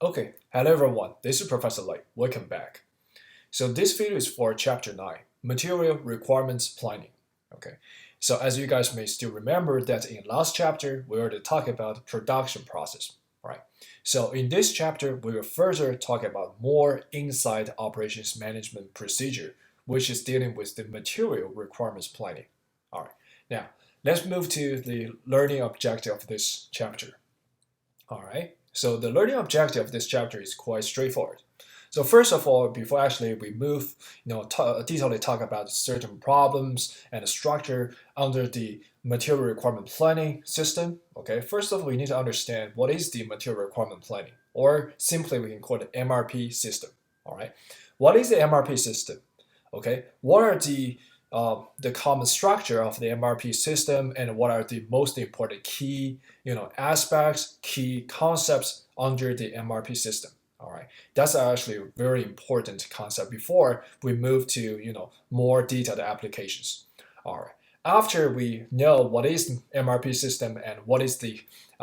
Okay, hello everyone, this is Professor Lei. Welcome back. So this video is for Chapter 9, Material Requirements Planning. Okay, so as you guys may still remember that in last chapter, we already talked about production process, right? So in this chapter, we will further talk about more inside operations management procedure, which is dealing with the material requirements planning. All right, now let's move to the learning objective of this chapter. All right. So the learning objective of this chapter is quite straightforward. So first of all, before actually we move, detailedly talk about certain problems and the structure under the material requirement planning system. Okay. First of all, we need to understand what is the material requirement planning, or simply we can call it MRP system. All right. What is the MRP system? Okay. What are the common structure of the MRP system, and what are the most important key aspects, key concepts under the MRP system. All right, that's actually a very important concept before we move to more detailed applications. All right, after we know what is MRP system and what is the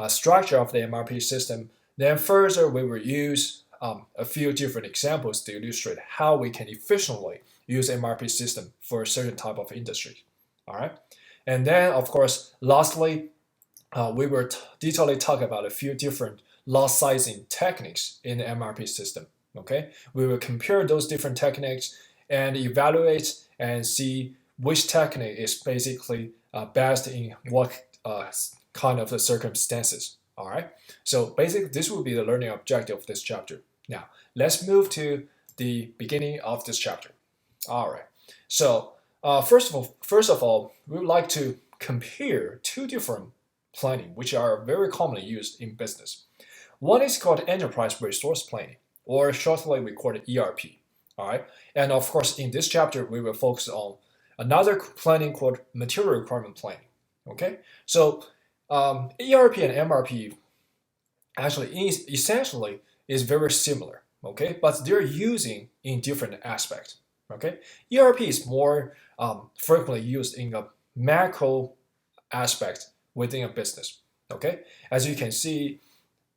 structure of the MRP system, then further we will use a few different examples to illustrate how we can efficiently use MRP system for a certain type of industry. All right, and then of course, lastly, we will detailedly talk about a few different loss sizing techniques in the MRP system. Okay, we will compare those different techniques and evaluate and see which technique is basically best in what kind of circumstances. All right, so basically this will be the learning objective of this chapter. Now let's move to the beginning of this chapter. All right, so first of all, we would like to compare two different planning which are very commonly used in business. One is called enterprise resource planning, or shortly we call it ERP. All right, and of course in this chapter we will focus on another planning called material requirement planning. Okay, so ERP and MRP actually essentially is very similar. Okay, but they're using in different aspects. Okay, ERP is more frequently used in a macro aspect within a business. Okay, as you can see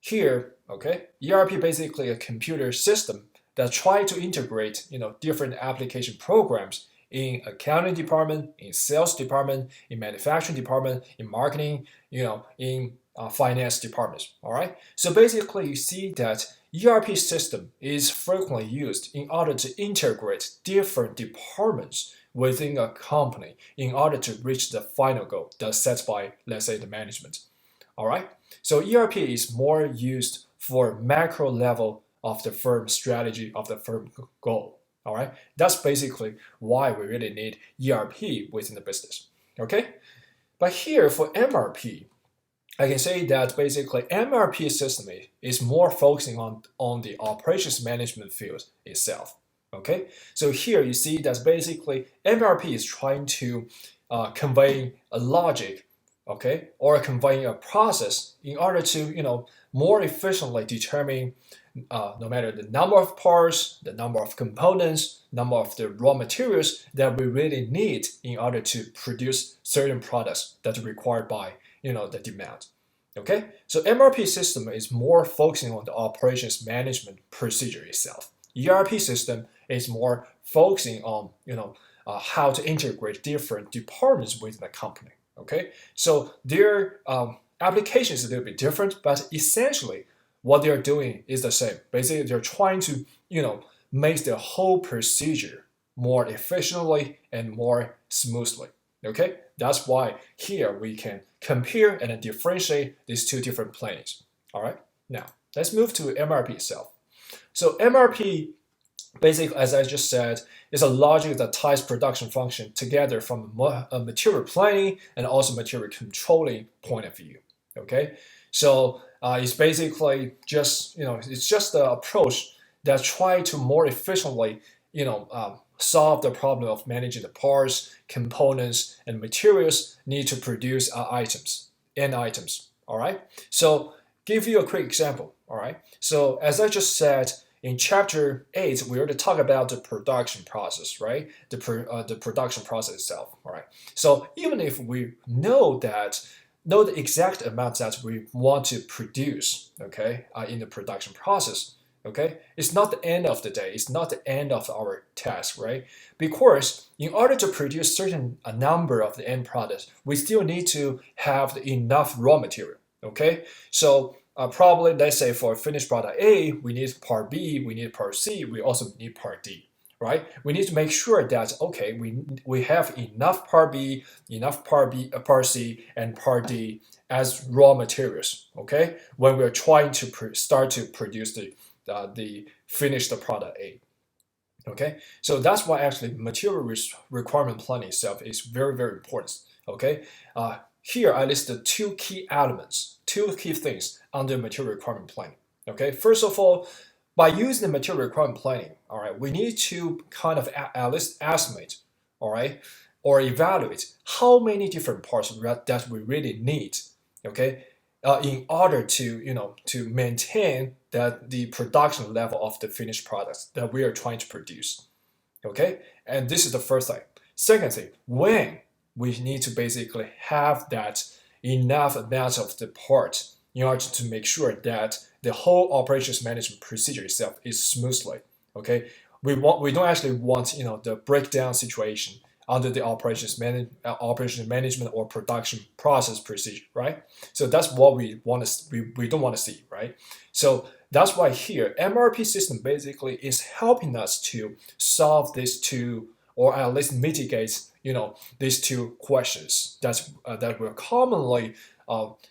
here, okay, ERP basically a computer system that try to integrate different application programs in accounting department, in sales department, in manufacturing department, in marketing, in finance departments. All right, so basically you see that ERP system is frequently used in order to integrate different departments within a company in order to reach the final goal that's set by, let's say, the management. All right, so ERP is more used for macro level of the firm strategy, of the firm goal. All right, that's basically why we really need ERP within the business. Okay, but here for MRP, I can say that basically MRP system is more focusing on the operations management field itself. Okay, so here you see that basically MRP is trying to convey a logic, okay, or conveying a process in order to more efficiently determine no matter the number of parts, the number of components, number of the raw materials that we really need in order to produce certain products that are required by the demand. Okay, so MRP system is more focusing on the operations management procedure itself. ERP system is more focusing on how to integrate different departments within the company. Okay, so their application is a little bit different, but essentially what they're doing is the same. Basically, they're trying to make the whole procedure more efficiently and more smoothly. Okay, that's why here we can compare and differentiate these two different plannings. All right, now let's move to MRP itself. So MRP, basically, as I just said, is a logic that ties production function together from a material planning and also material controlling point of view. Okay, so it's basically just it's just the approach that try to more efficiently solve the problem of managing the parts, components, and materials need to produce end items. All right, so give you a quick example. All right, so as I just said, in chapter 8, we already talked about the production process, right? The production process itself, all right? So even if we know that know the exact amount that we want to produce, okay, in the production process. Okay, it's not the end of the day. It's not the end of our task, right? Because in order to produce certain a number of the end products, we still need to have enough raw material. Okay, so probably let's say for finished product A, we need part B, we need part C, we also need part D, right? We need to make sure that okay, we have enough part B, part C, and part D as raw materials. Okay, when we're trying to start to produce the finished product A. Okay, so that's why actually material requirement planning itself is very, very important. Okay, here I listed two key elements, two key things under material requirement planning. Okay, first of all, by using the material requirement planning, all right, we need to kind of at least estimate, all right, or evaluate how many different parts that we really need. Okay, in order to maintain the production level of the finished products that we are trying to produce. Okay, and this is the first thing. Second thing, when we need to basically have that enough amount of the part in order to make sure that the whole operations management procedure itself is smoothly. Okay, we don't actually want the breakdown situation under the operations management or production process procedure, right? So that's what we want to we don't want to see, right? So that's why here MRP system basically is helping us to solve these two, or at least mitigate these two questions that will commonly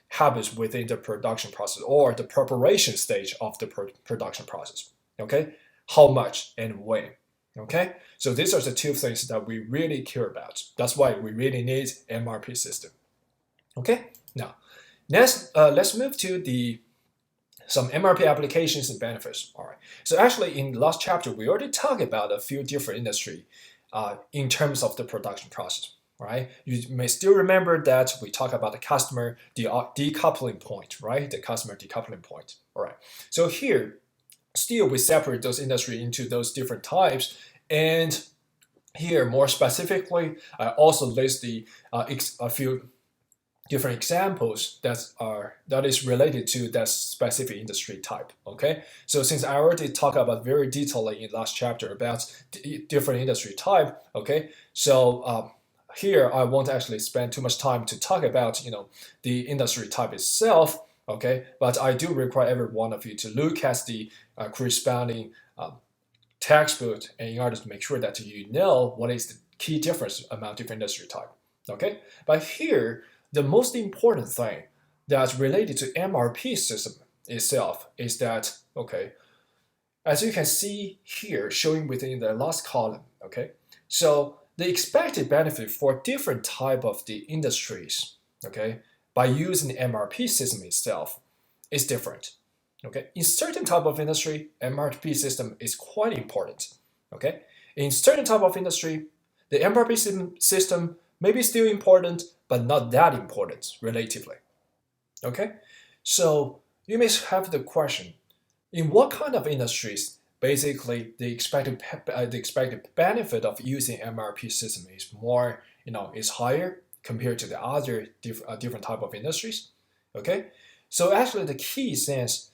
happens within the production process or the preparation stage of the production process. Okay, how much and when. Okay, so these are the two things that we really care about. That's why we really need MRP system. Okay, now next let's move to some MRP applications and benefits. All right, so actually in the last chapter we already talked about a few different industry in terms of the production process. Right, you may still remember that we talked about the customer decoupling point, right? The customer decoupling point. All right, so here still we separate those industry into those different types, and here more specifically I also list a few different examples that is related to that specific industry type. Okay, so since I already talked about very detailedly in last chapter about different industry type, okay, so here I won't actually spend too much time to talk about the industry type itself. Okay, but I do require every one of you to look at the corresponding textbook in order to make sure that you know what is the key difference among different industry type. Okay, but here the most important thing that's related to MRP system itself is that, okay, as you can see here showing within the last column, okay, so the expected benefit for different type of the industries, okay, by using the MRP system itself is different. Okay, in certain type of industry, MRP system is quite important. Okay, in certain type of industry, the MRP system may be still important, but not that important relatively. Okay, so you may have the question: in what kind of industries, basically the expected benefit of using MRP system is more, is higher compared to the other different type of industries? Okay, so actually the key sense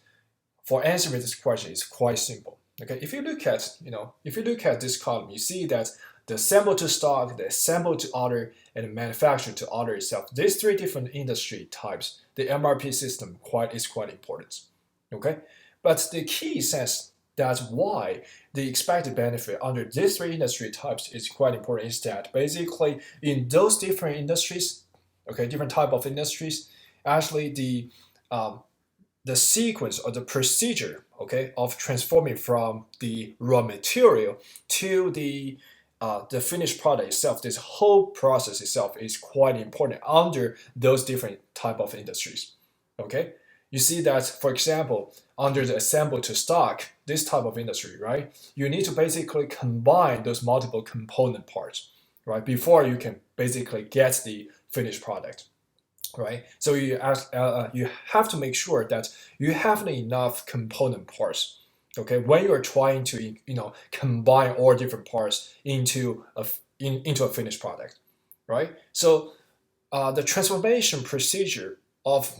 for answering this question is quite simple. Okay, if you look at this column, you see that the assemble to stock, the assemble to order, and the manufacture to order itself. These three different industry types, the MRP system is quite important. Okay, but the key sense that's why the expected benefit under these three industry types is quite important is that basically in those different industries, okay, different type of industries, actually the sequence or the procedure, okay, of transforming from the raw material to the finished product itself, this whole process itself is quite important under those different type of industries. Okay, you see that, for example, under the assemble to stock, this type of industry, right? You need to basically combine those multiple component parts, right, before you can basically get the finished product. Right, so you have to make sure that you have enough component parts. Okay, when you are trying to combine all different parts into a finished product, right? So the transformation procedure of,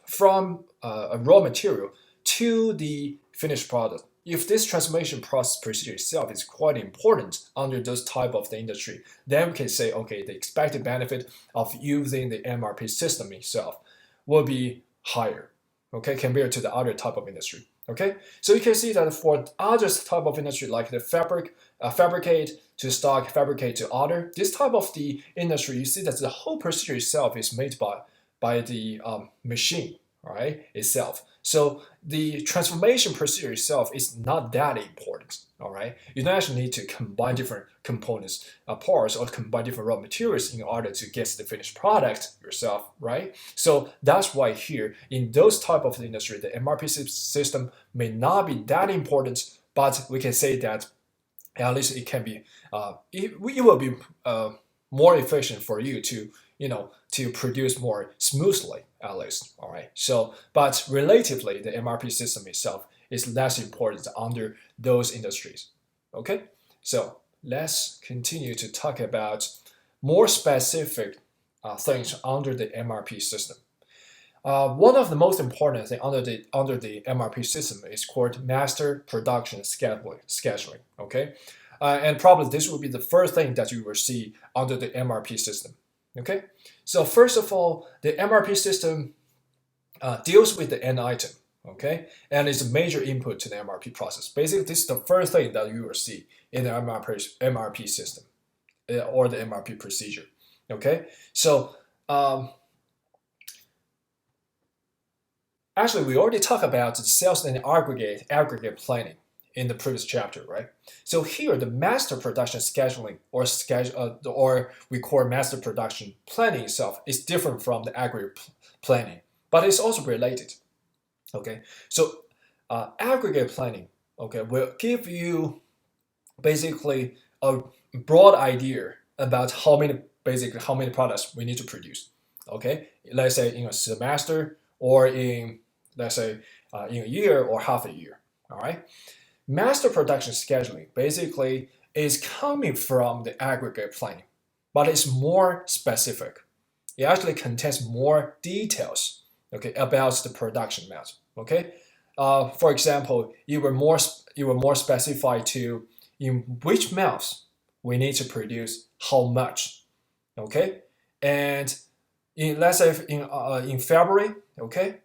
from a raw material to the finished product. If this transformation process procedure itself is quite important under those type of the industry, then we can say, okay, the expected benefit of using the MRP system itself will be higher, okay, compared to the other type of industry. Okay, so you can see that for other type of industry like the fabricate to stock, fabricate to order, this type of the industry, you see that the whole procedure itself is made by the machine, right, itself. So the transformation procedure itself is not that important. All right, you don't actually need to combine different components, parts, or combine different raw materials in order to get the finished product yourself, right? So that's why here in those type of industry, the MRP system may not be that important, but we can say that at least it can be, it will be more efficient for you to to produce more smoothly, at least. All right. So, but relatively, the MRP system itself is less important under those industries. Okay. So let's continue to talk about more specific things under the MRP system. One of the most important things under the MRP system is called master production scheduling. Okay, and probably this will be the first thing that you will see under the MRP system. Okay, so first of all, the MRP system deals with the end item. Okay, and it's a major input to the MRP process. Basically, this is the first thing that you will see in the MRP system or the MRP procedure. Okay, so actually, we already talked about the sales and aggregate planning in the previous chapter, right? So here, the master production scheduling or we call master production planning itself is different from the aggregate planning, but it's also related. Okay, so aggregate planning, okay, will give you basically a broad idea about how many products we need to produce. Okay, let's say in a semester or in, let's say, in a year or half a year. All right. Master production scheduling basically is coming from the aggregate planning, but it's more specific. It actually contains more details, okay, about the production method. Okay. For example, you were more specified to in which months we need to produce how much. Okay, and let's say in February, okay,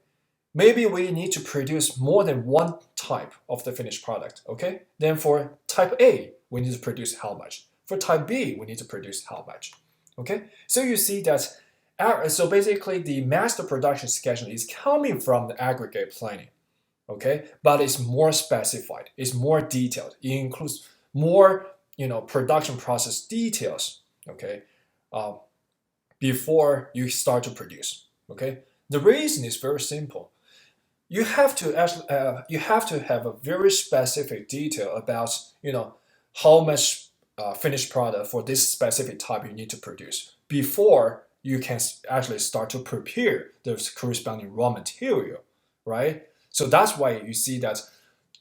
maybe we need to produce more than one type of the finished product. Okay, then for type A, we need to produce how much. For type B, we need to produce how much. Okay, so you see that. So basically, the master production schedule is coming from the aggregate planning. Okay, but it's more specified. It's more detailed. It includes more, production process details. Okay. Before you start to produce. Okay, the reason is very simple. You have to have a very specific detail about how much finished product for this specific type you need to produce before you can actually start to prepare the corresponding raw material, right? So that's why you see that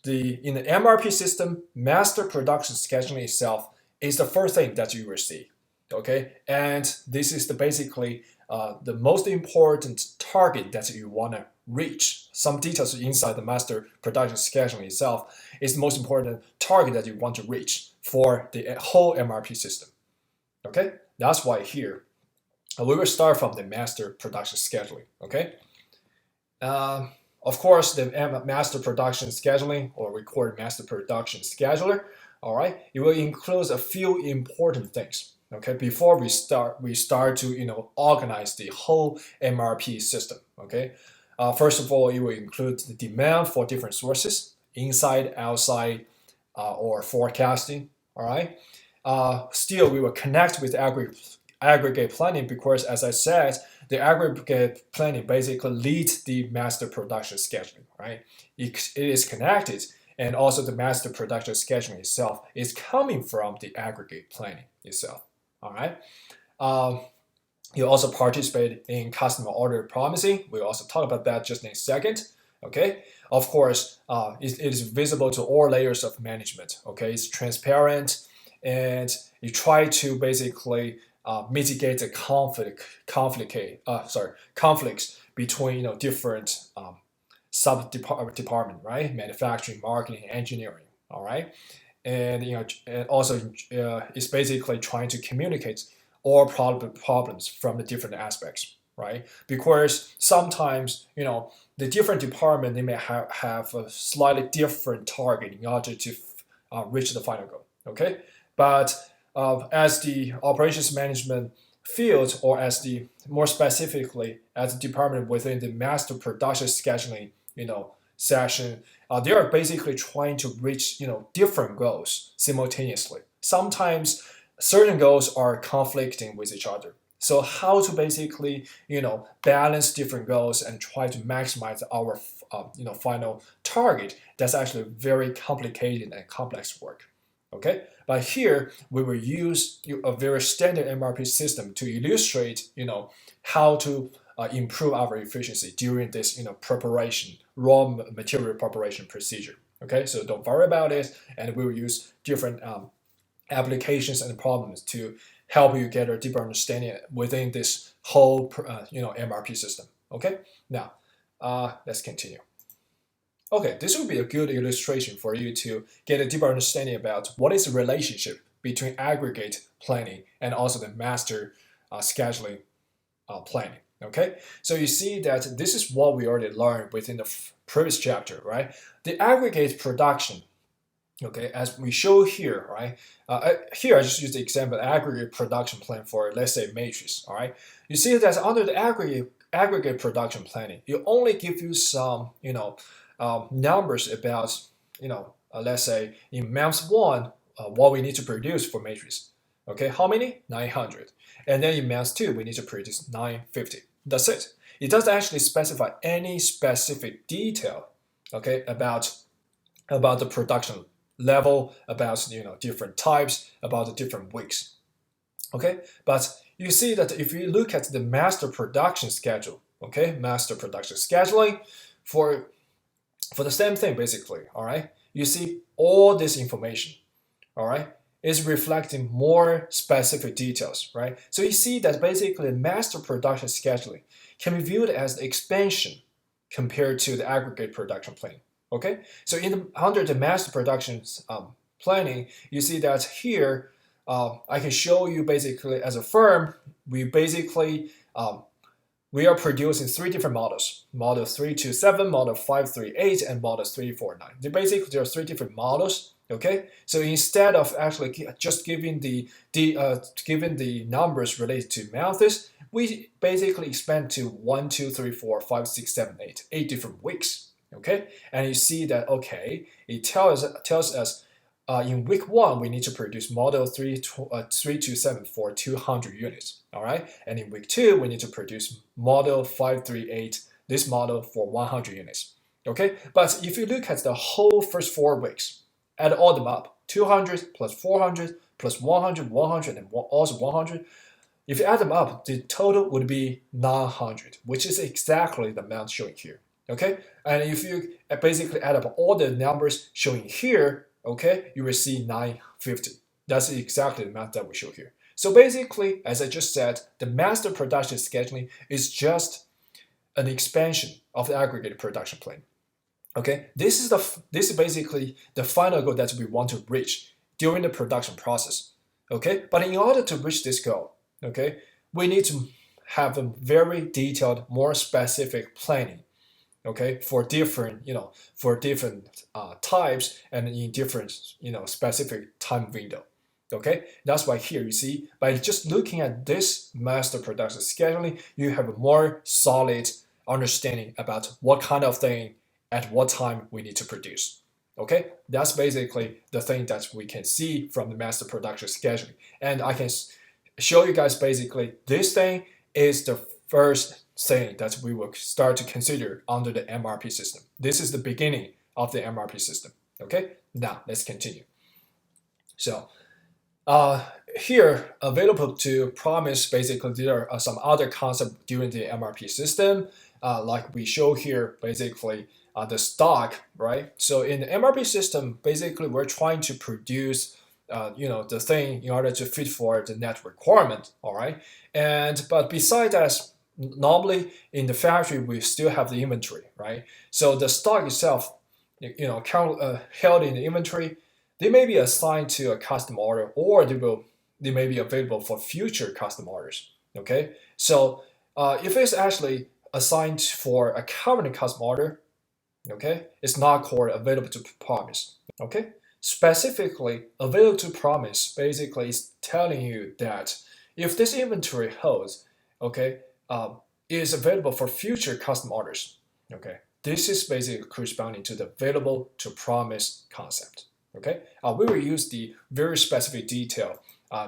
in the MRP system, master production scheduling itself is the first thing that you will see. Okay, and this is basically the most important target that you want to reach. Some details inside the master production scheduling itself is the most important target that you want to reach for the whole MRP system. Okay, that's why here we will start from the master production scheduling. Okay, of course, the master production scheduling, or we call it master production scheduler. All right, it will include a few important things. Okay, before we start to organize the whole MRP system. Okay, first of all, it will include the demand for different sources, inside, outside, or forecasting. All right. Still, we will connect with aggregate planning because, as I said, the aggregate planning basically leads the master production scheduling. Right. It is connected, and also the master production scheduling itself is coming from the aggregate planning itself. All right. You also participate in customer order promising. We'll also talk about that just in a second. Okay. Of course, it is visible to all layers of management. Okay. It's transparent, and you try to basically mitigate the conflicts between different sub department, right? Manufacturing, marketing, engineering. All right, and and also it's basically trying to communicate all problems from the different aspects, right? Because sometimes the different department, they may have a slightly different target in order to reach the final goal. Okay, but as the operations management field, or as the more specifically as a department within the master production scheduling session, they are basically trying to reach different goals simultaneously. Sometimes certain goals are conflicting with each other. So how to basically balance different goals and try to maximize our final target, that's actually very complicated and complex work. Okay, but here we will use a very standard MRP system to illustrate how to improve our efficiency during this preparation, raw material preparation procedure. Okay, so don't worry about it, and we will use different applications and problems to help you get a deeper understanding within this whole MRP system. Okay, now let's continue. Okay, this will be a good illustration for you to get a deeper understanding about what is the relationship between aggregate planning and also the master scheduling planning. Okay, so you see that this is what we already learned within the previous chapter, right? The aggregate production, okay, as we show here, right? Here I just use the example aggregate production plan for, let's say, matrix. All right, you see that under the aggregate production planning, it only give you some numbers about let's say in month one what we need to produce for matrix. Okay, how many? 900. And then in month two we need to produce 950. That's it. It doesn't actually specify any specific detail, okay, about the production level, about different types, about the different weeks. Okay, but you see that if you look at the master production schedule, okay, master production scheduling for the same thing basically, all right, you see all this information, all right, is reflecting more specific details, right? So you see that basically master production scheduling can be viewed as the expansion compared to the aggregate production planning. Okay, so under the master production planning, you see that here I can show you basically as a firm, we basically we are producing three different models: model 327, model 538, and model 349. There are three different models. Okay, so instead of actually just giving the numbers related to months, we basically expand to 1, 2, 3, 4, 5, 6, 7, 8 different weeks. Okay, and you see that it tells us in week one we need to produce model 327 for 200 units. All right, and in week two we need to produce model 538, this model, for 100 units. Okay, but if you look at the whole first 4 weeks, add all them up, 200 plus 400 plus 100, 100, and also 100. If you add them up, the total would be 900, which is exactly the amount shown here. Okay, and if you basically add up all the numbers showing here, okay, you will see 950. That's exactly the amount that we show here. So basically, as I just said, the master production scheduling is just an expansion of the aggregate production plan. Okay, this is basically the final goal that we want to reach during the production process. Okay, but in order to reach this goal, okay, we need to have a very detailed, more specific planning. Okay, for different types and in different specific time window. Okay, that's why here you see, by just looking at this master production scheduling, you have a more solid understanding about what kind of thing at what time we need to produce. Okay, that's basically the thing that we can see from the master production scheduling. And I can show you guys basically this thing is the first thing that we will start to consider under the MRP system. This is the beginning of the MRP system. Okay, now let's continue. So here available to promise, basically there are some other concepts during the MRP system, like we show here basically the stock, right? So in the MRP system, basically we're trying to produce the thing in order to fit for the net requirement. All right, but besides that, normally in the factory we still have the inventory, right? So the stock itself, held in the inventory, they may be assigned to a custom order, or they may be available for future custom orders. Okay, so if it's actually assigned for a current custom order, okay, it's not called available to promise. Okay, specifically available to promise basically is telling you that if this inventory holds, okay, is available for future custom orders. Okay, this is basically corresponding to the available to promise concept. Okay, we will use the very specific detail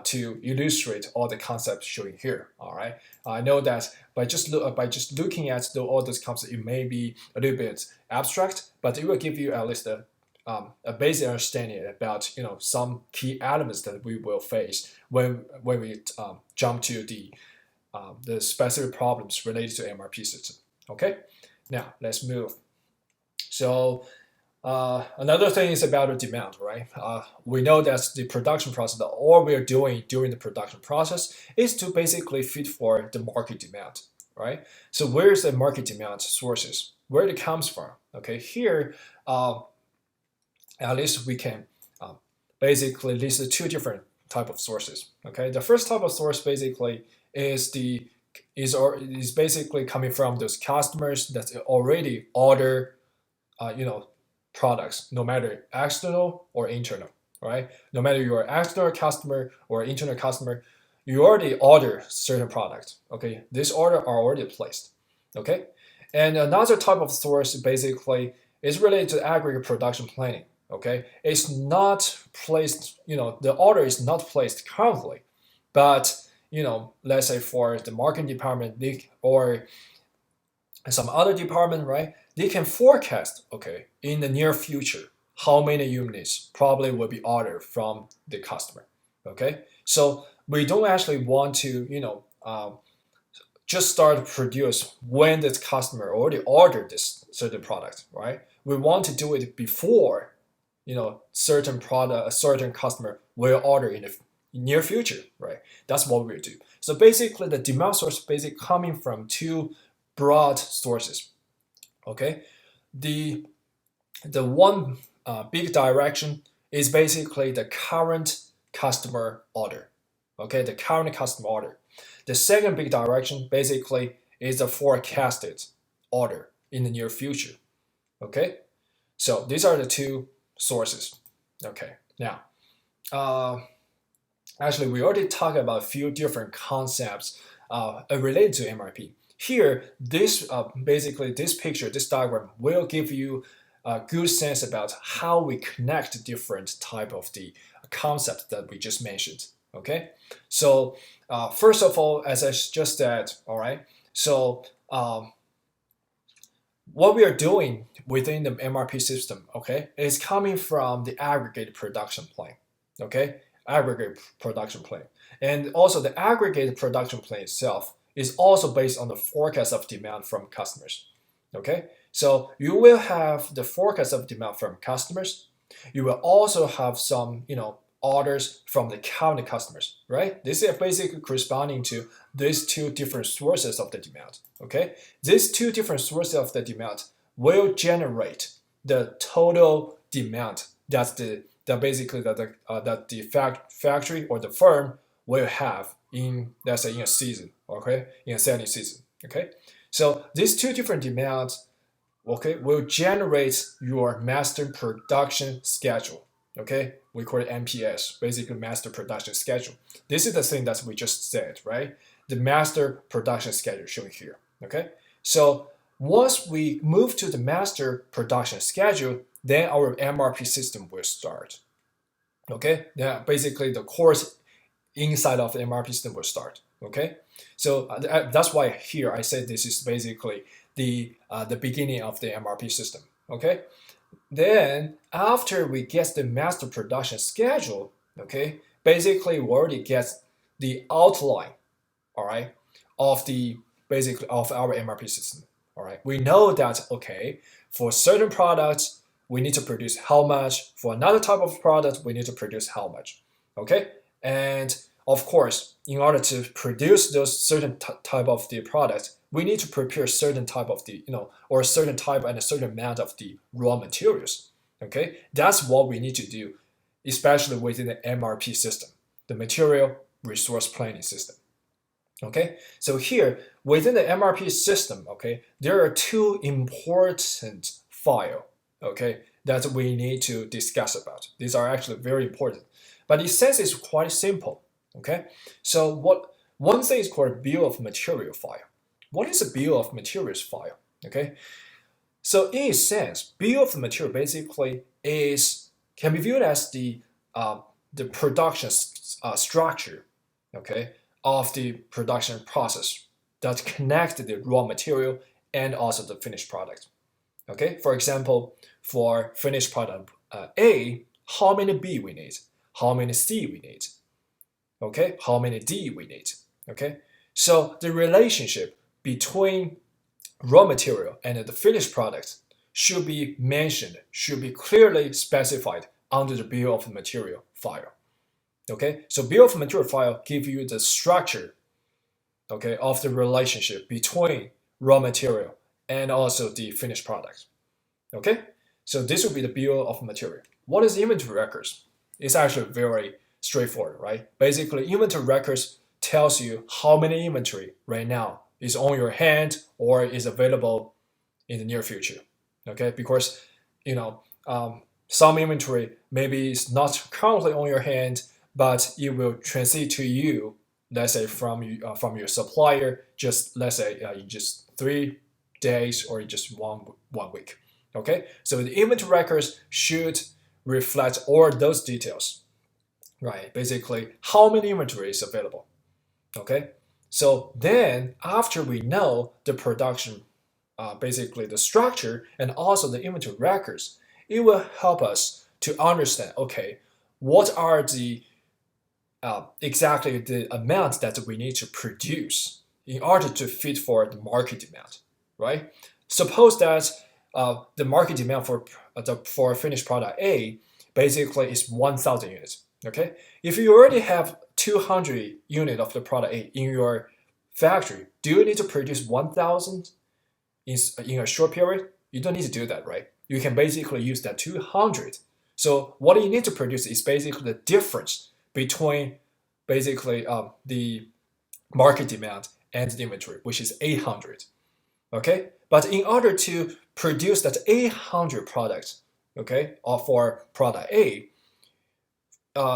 to illustrate all the concepts showing here. All right, I know that by just looking at all those concepts, it may be a little bit abstract, but it will give you at least a basic understanding about some key elements that we will face when we jump to the specific problems related to MRP system. Okay, now let's move. So another thing is about the demand, right? We know that the production process, all we are doing during the production process is to basically fit for the market demand, right? So where's the market demand sources? Where it comes from? Okay, here at least we can basically list the two different type of sources. Okay, the first type of source basically is basically coming from those customers that already order, products, no matter external or internal, right? No matter you're an external customer or internal customer, you already order certain products. Okay, this order are already placed. Okay, and another type of source basically is related to aggregate production planning. Okay, it's not placed, the order is not placed currently, but let's say for the marketing department, or some other department, right? They can forecast, okay, in the near future, how many units probably will be ordered from the customer. Okay, so we don't actually want to, just start to produce when the customer already ordered this certain product, right? We want to do it before certain product, a certain customer will order in the near future, right? That's what we do. So basically, the demand source basically coming from two broad sources. Okay, the one big direction is basically the current customer order. Okay, the current customer order. The second big direction basically is the forecasted order in the near future. Okay, so these are the two sources. Okay, now actually we already talked about a few different concepts related to MRP. Here, basically this picture, this diagram will give you a good sense about how we connect different type of the concept that we just mentioned. Okay, so first of all, as I just said, all right, so what we are doing within the MRP system, okay, is coming from the aggregate production plan. Okay, aggregate production plan, and also the aggregate production plan itself is also based on the forecast of demand from customers. Okay, so you will have the forecast of demand from customers. You will also have some, orders from the current customers, right? This is basically corresponding to these two different sources of the demand. Okay, these two different sources of the demand will generate the total demand that the factory or the firm will have in, let's say, in a season, okay, in a selling season. Okay, so these two different demands, okay, will generate your master production schedule. Okay, we call it MPS, basically master production schedule. This is the thing that we just said, right? The master production schedule shown here. Okay, so once we move to the master production schedule, then our MRP system will start. Okay, now basically the course inside of the MRP system will start. Okay, so that's why here I said this is basically the beginning of the MRP system. Okay, then after we get the master production schedule, okay, basically we already get the outline, all right, of our MRP system. All right, we know that, okay, for certain products we need to produce how much, for another type of product we need to produce how much. Okay, and of course, in order to produce those certain type of the products, we need to prepare certain type of the or a certain type and a certain amount of the raw materials. Okay, that's what we need to do, especially within the MRP system, the material resource planning system. Okay, so here within the MRP system, okay, there are two important file, okay, that we need to discuss about. These are actually very important, but the sense is quite simple. Okay, so one thing is called bill of material file. What is a bill of materials file? Okay, so in a sense, bill of material basically can be viewed as the production structure, okay, of the production process that connect the raw material and also the finished product. Okay, for example, for finished product A, how many B we need, how many C we need, okay, how many D we need. Okay, so the relationship between raw material and the finished product should be mentioned, should be clearly specified under the bill of material file. Okay, so bill of material file give you the structure, okay, of the relationship between raw material and also the finished product. Okay, so this will be the bill of material. What is inventory records? It's actually very straightforward, right? Basically, inventory records tells you how many inventory right now is on your hand or is available in the near future. Okay, because some inventory maybe is not currently on your hand, but it will transit to you, let's say from your supplier, just let's say in just 3 days or just one week. Okay, so the inventory records should reflect all those details, right? Basically, how many inventory is available. Okay, so then after we know the production, basically the structure and also the inventory records, it will help us to understand, okay, what are the exactly the amount that we need to produce in order to fit for the market demand, right? Suppose that the market demand for finished product A basically is 1,000 units. Okay, if you already have 200 units of the product A in your factory, do you need to produce 1,000 in a short period? You don't need to do that, right? You can basically use that 200. So what you need to produce is basically the difference between basically the market demand and the inventory, which is 800. Okay, but in order to produce that 800 products, okay, or for product A,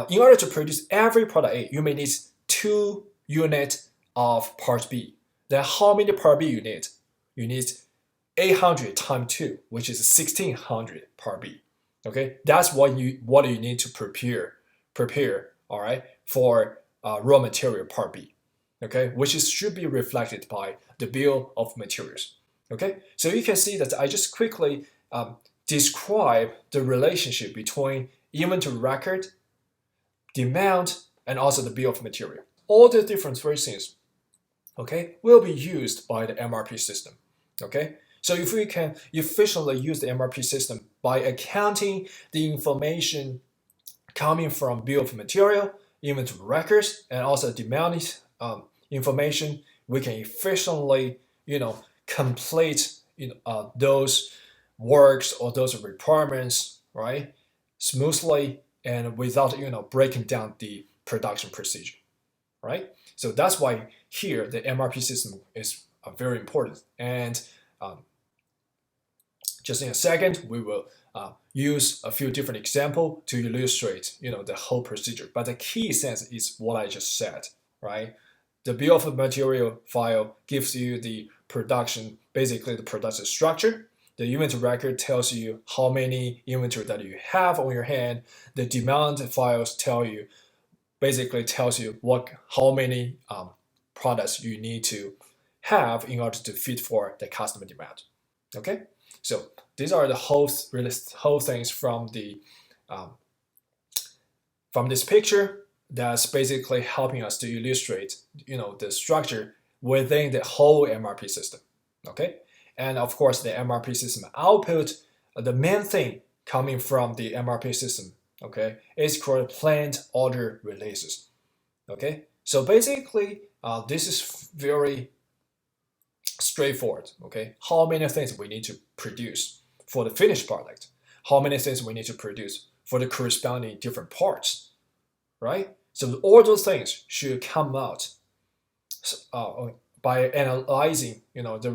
in order to produce every product A, you may need 2 units of part B. Then how many part B you need? You need 800 times 2, which is 1,600 part B. Okay, that's what you need to prepare, all right, for raw material part B. Okay, which should be reflected by the bill of materials. Okay, so you can see that I just quickly describe the relationship between inventory record, demand, and also the bill of material. All the different phrasings, okay, will be used by the MRP system. Okay, so if we can efficiently use the MRP system by accounting the information coming from bill of material, inventory records, and also demand information, we can efficiently, complete those works or those requirements, right, smoothly and without breaking down the production procedure, right? So that's why here the MRP system is very important. And just in a second, we will use a few different examples to illustrate the whole procedure. But the key sense is what I just said, right? The bill of material file gives you the production, basically the production structure. The inventory record tells you how many inventory that you have on your hand. The demand files basically tells you how many products you need to have in order to fit for the customer demand. Okay, so these are the whole things from this picture that's basically helping us to illustrate the structure within the whole MRP system. Okay, and of course the MRP system output, the main thing coming from the MRP system Okay, it's called plant order releases. Okay, so basically, this is very straightforward. Okay, how many things we need to produce for the finished product? How many things we need to produce for the corresponding different parts, right? So all those things should come out by analyzing, the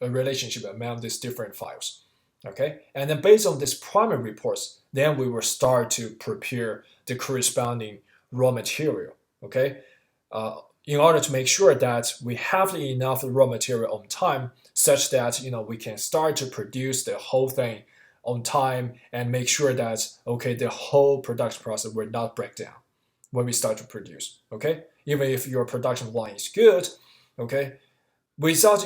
relationship among these different files. Okay, and then based on these primary reports, then we will start to prepare the corresponding raw material. Okay, in order to make sure that we have enough raw material on time, such that we can start to produce the whole thing on time and make sure that the whole production process will not break down when we start to produce. Okay, even if your production line is good, okay, without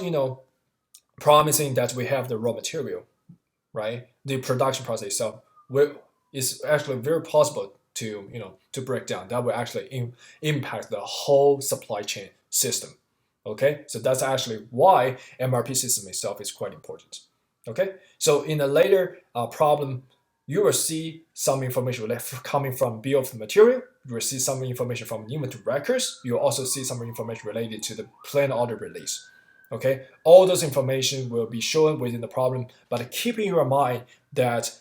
promising that we have the raw material, right? The production process itself is actually very possible to break down. That will actually impact the whole supply chain system. Okay, so that's actually why MRP system itself is quite important. Okay, so in a later problem, you will see some information coming from bill of material. You will see some information from inventory records. You will also see some information related to the plan order release. Okay, all those information will be shown within the problem, but keep in your mind that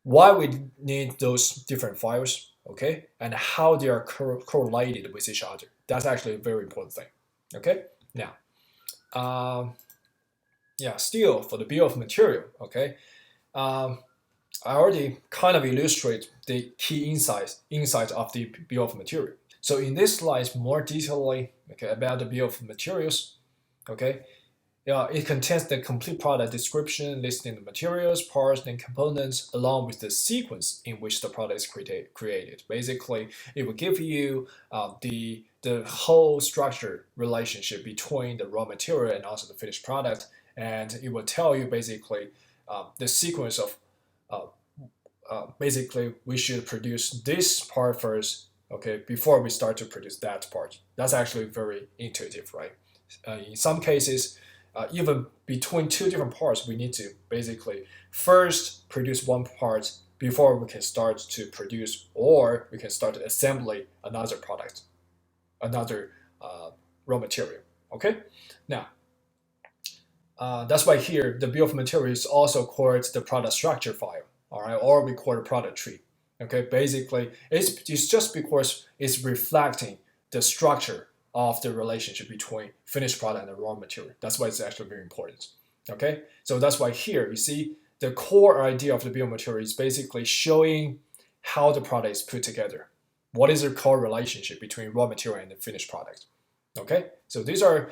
why we need those different files, okay, and how they are correlated with each other. That's actually a very important thing. Okay, now, still for the bill of material, okay, I already kind of illustrate the key insights of the bill of material. So in this slide, more detailedly, okay, about the bill of materials, okay, it contains the complete product description, listing the materials, parts, and components, along with the sequence in which the product is created. Basically, it will give you the whole structure relationship between the raw material and also the finished product, and it will tell you basically the sequence of basically we should produce this part first, okay, before we start to produce that part. That's actually very intuitive, right? In some cases, even between two different parts, we need to basically first produce one part before we can start to produce, or we can start assembly another product, another raw material. Okay, now that's why here the bill of material is also called the product structure file, all right, or we call it product tree. Okay, basically it's just because it's reflecting the structure of the relationship between finished product and the raw material. That's why it's actually very important. Okay, so that's why here you see the core idea of the bill of material is basically showing how the product is put together. What is the core relationship between raw material and the finished product? Okay, so these are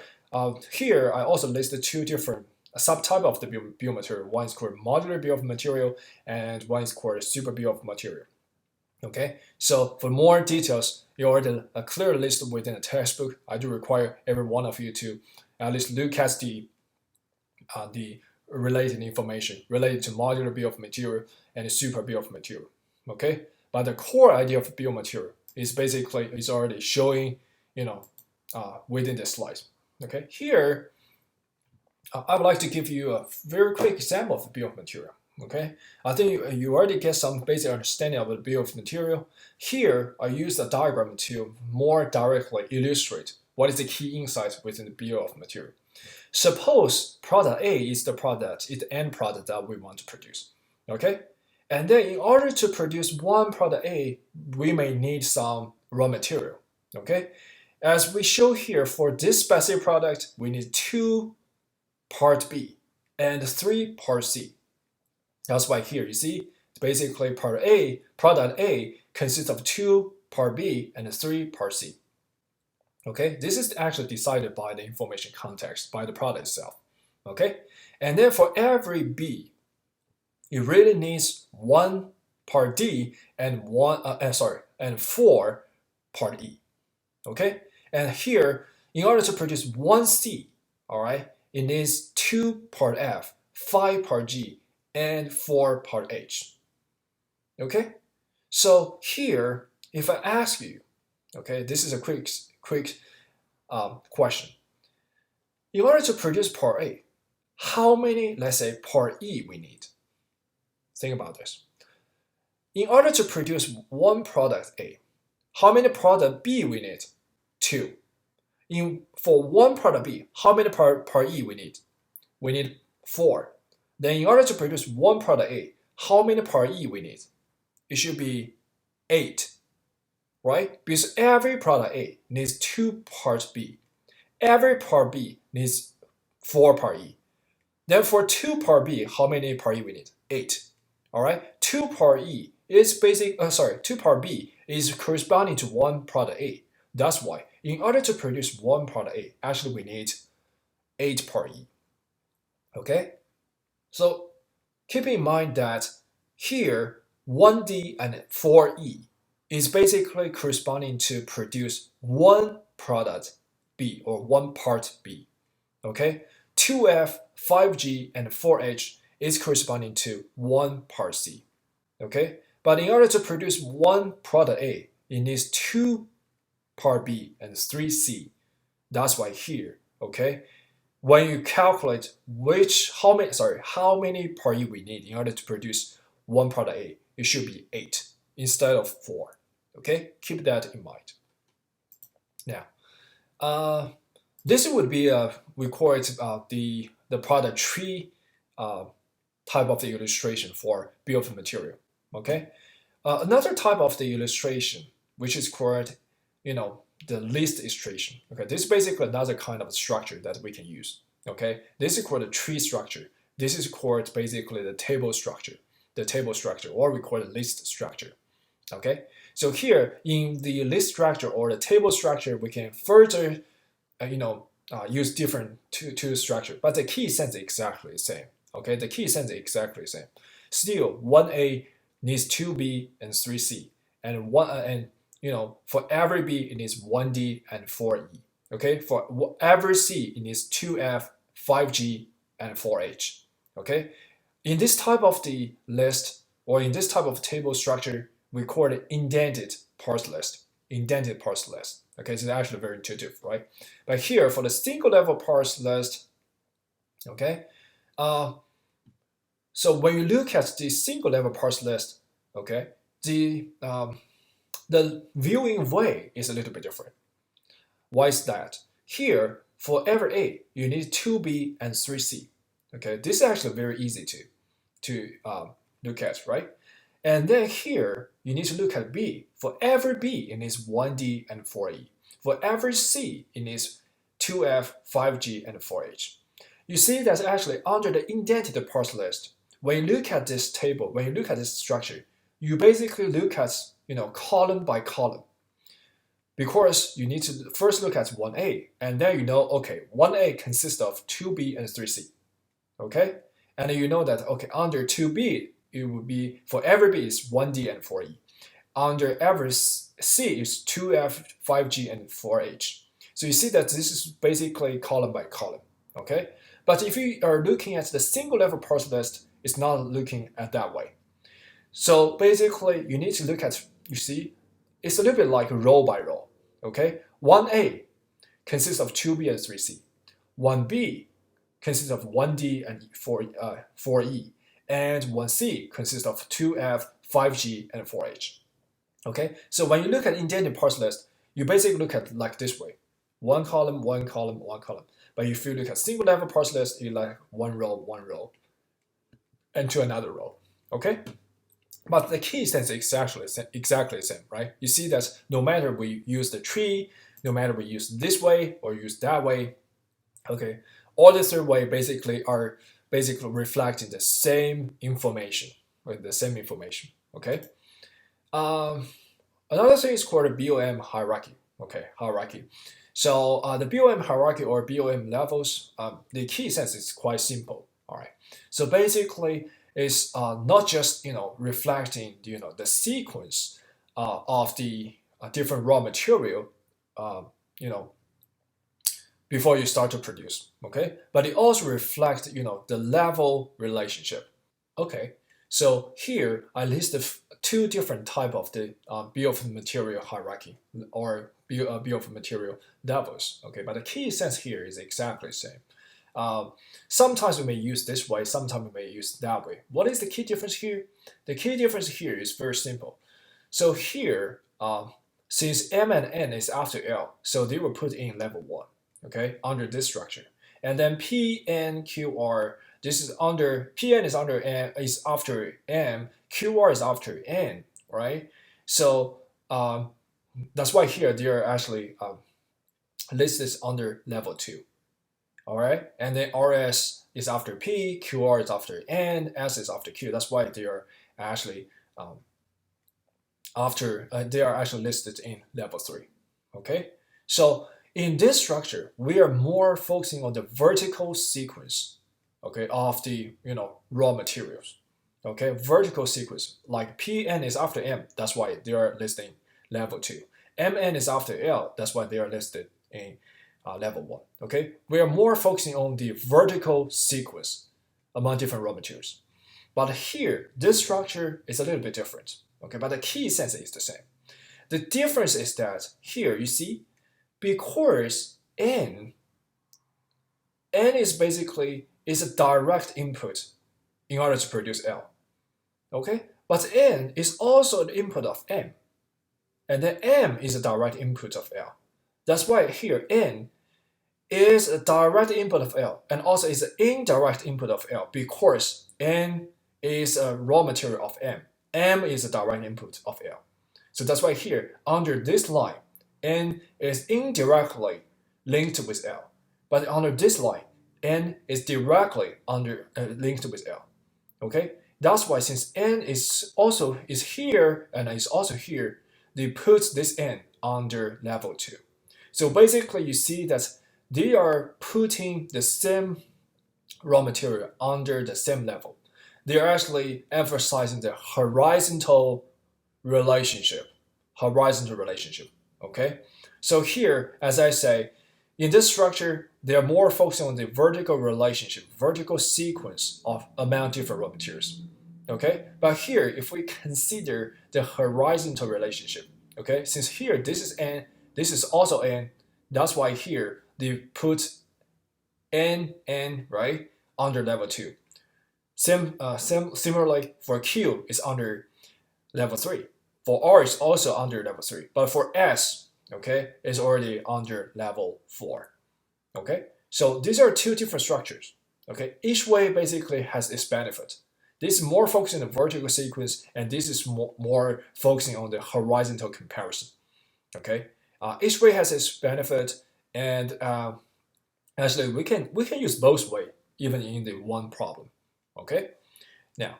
here I also listed two different subtype of the bill of material. One is called modular bill of material, and one is called super bill of material. Okay, so for more details, you already a clear list within the textbook. I do require every one of you to at least look at the related information related to modular bill of material and the super bill of material. Okay, but the core idea of bill of material is basically is already showing within the slides. Okay, here I would like to give you a very quick example of the bill of material. Okay, I think you already get some basic understanding of the bill of material. Here, I use a diagram to more directly illustrate what is the key insights within the bill of material. Suppose product A is the end product that we want to produce. Okay, and then in order to produce one product A, we may need some raw material. Okay, as we show here for this specific product, we need 2 part B and 3 part C. That's why here you see basically product A consists of 2 part B and 3 part C. Okay, this is actually decided by the information context, by the product itself. Okay, and then for every B, it really needs 1 part D and 4 part E. Okay, and here in order to produce 1 C, all right, it needs 2 part F, 5 part G, and 4 part H. Okay, so here, if I ask you, okay, this is a quick question. In order to produce part A, how many, let's say, part E we need? Think about this. in order to produce one product A, how many product B we need? 2. For one product B, how many part E we need? We need 4. Then in order to produce one product A, how many part E we need? It should be 8, right? Because every product A needs 2 parts B. Every part B needs 4 part E. Then for 2 part B, how many part E we need? 8. All right? 2 part E is 2 part B is corresponding to 1 product A. That's why in order to produce 1 product A, actually we need 8 part E. Okay? So keep in mind that here 1D and 4E is basically corresponding to produce 1 product B or 1 part B. Okay? 2F, 5G, and 4H is corresponding to 1 part C. Okay? But in order to produce 1 product A, it needs 2 part B and 3C. That's why here, okay? When you calculate how many part E we need in order to produce 1 product A, it should be 8 instead of 4. Okay? Keep that in mind. Now, this would be we call it the product tree type of the illustration for bill of material. Okay, another type of the illustration, which is called, the list illustration. Okay, this is basically another kind of structure that we can use. Okay, this is called a tree structure. This is called basically the table structure, or we call it list structure. Okay, so here in the list structure or the table structure, we can further, use different two structure, but the key sense is exactly the same. Okay, the key sense is exactly the same. Still, 1A needs 2B and 3C, and for every B it needs 1D and 4E. Okay, for every C it needs 2F, 5G, and 4H. Okay, in this type of the list or in this type of table structure, we call it indented parts list. Indented parts list. Okay, so it's actually very intuitive, right? But here for the single level parts list, okay, so when you look at the single level parts list, okay, the viewing way is a little bit different. Why is that? Here, for every A, you need 2B and 3C. Okay, this is actually very easy to look at, right? And then here, you need to look at B. For every B, it needs 1D and 4E. For every C, it needs 2F, 5G, and 4H. You see that actually under the indented parts list, when you look at this table, when you look at this structure, you basically look at column by column. Because you need to first look at 1A, and then okay, 1A consists of 2B and 3C. Okay? And then you know that, okay, under 2B, it would be, for every B is 1D and 4E. Under every C is 2F, 5G, and 4H. So you see that this is basically column by column. Okay? But if you are looking at the single level parts list, it's not looking at that way. So basically, you need to look at, you see, it's a little bit like row by row. Okay? 1A consists of 2B and 3C. 1B consists of 1D and 4E. And 1C consists of 2F, 5G, and 4H. Okay? So when you look at indented parts list, you basically look at like this way. One column, one column, one column. But if you look at single level parts list, you like one row, and to another row. Okay? But the key sense is exactly the same, right? You see that no matter we use the tree, no matter we use this way or use that way, okay, all the three way are basically reflecting the same information, okay? Another thing is called the BOM hierarchy, okay, hierarchy. So the BOM hierarchy or BOM levels, the key sense is quite simple, all right? So basically, it's not just reflecting the sequence of the different raw material, before you start to produce, okay? But it also reflects the level relationship, okay? So here I listed 2 different type of the bill of material hierarchy or bill of material levels, okay? But the key sense here is exactly the same. Sometimes we may use this way, sometimes we may use that way. What is the key difference here? The key difference here is very simple. So here, since M and N is after L, so they will put in level 1, okay, under this structure. And then P, N, Q, R, this is under, Pn is under N, is after M, Qr is after N, right? So that's why here they are actually listed under level 2. All right, and then RS is after P, QR is after N, S is after Q. That's why they are actually they are actually listed in level 3. Okay, so in this structure, we are more focusing on the vertical sequence, okay, of the raw materials. Okay, vertical sequence like Pn is after M. That's why they are listed in level 2. Mn is after L. That's why they are listed in level 1. Okay, we are more focusing on the vertical sequence among different raw materials. But here, this structure is a little bit different. Okay, but the key essence is the same. The difference is that here you see, because N is basically is a direct input in order to produce L. Okay, but N is also the input of M, and then M is a direct input of L. That's why here N is a direct input of L and also is an indirect input of L because N is a raw material of M. M is a direct input of L. So that's why here under this line, N is indirectly linked with L. But under this line, N is directly linked with L. Okay? That's why since N is here and is also here, they put this N under level 2. So basically you see that they are putting the same raw material under the same level. They are actually emphasizing the horizontal relationship. Okay? So here, as I say, in this structure, they are more focusing on the vertical relationship, vertical sequence of among different raw materials. Okay? But here, if we consider the horizontal relationship, okay, since here this is N, this is also N, that's why here they put N, right, under level 2. Similarly, for Q is under level 3. For R is also under level 3. But for S, okay, is already under level 4. Okay, so these are two different structures. Okay, each way basically has its benefit. This is more focusing on the vertical sequence, and this is more focusing on the horizontal comparison. Okay, each way has its benefit, and actually we can use both way even in the one problem. Okay, now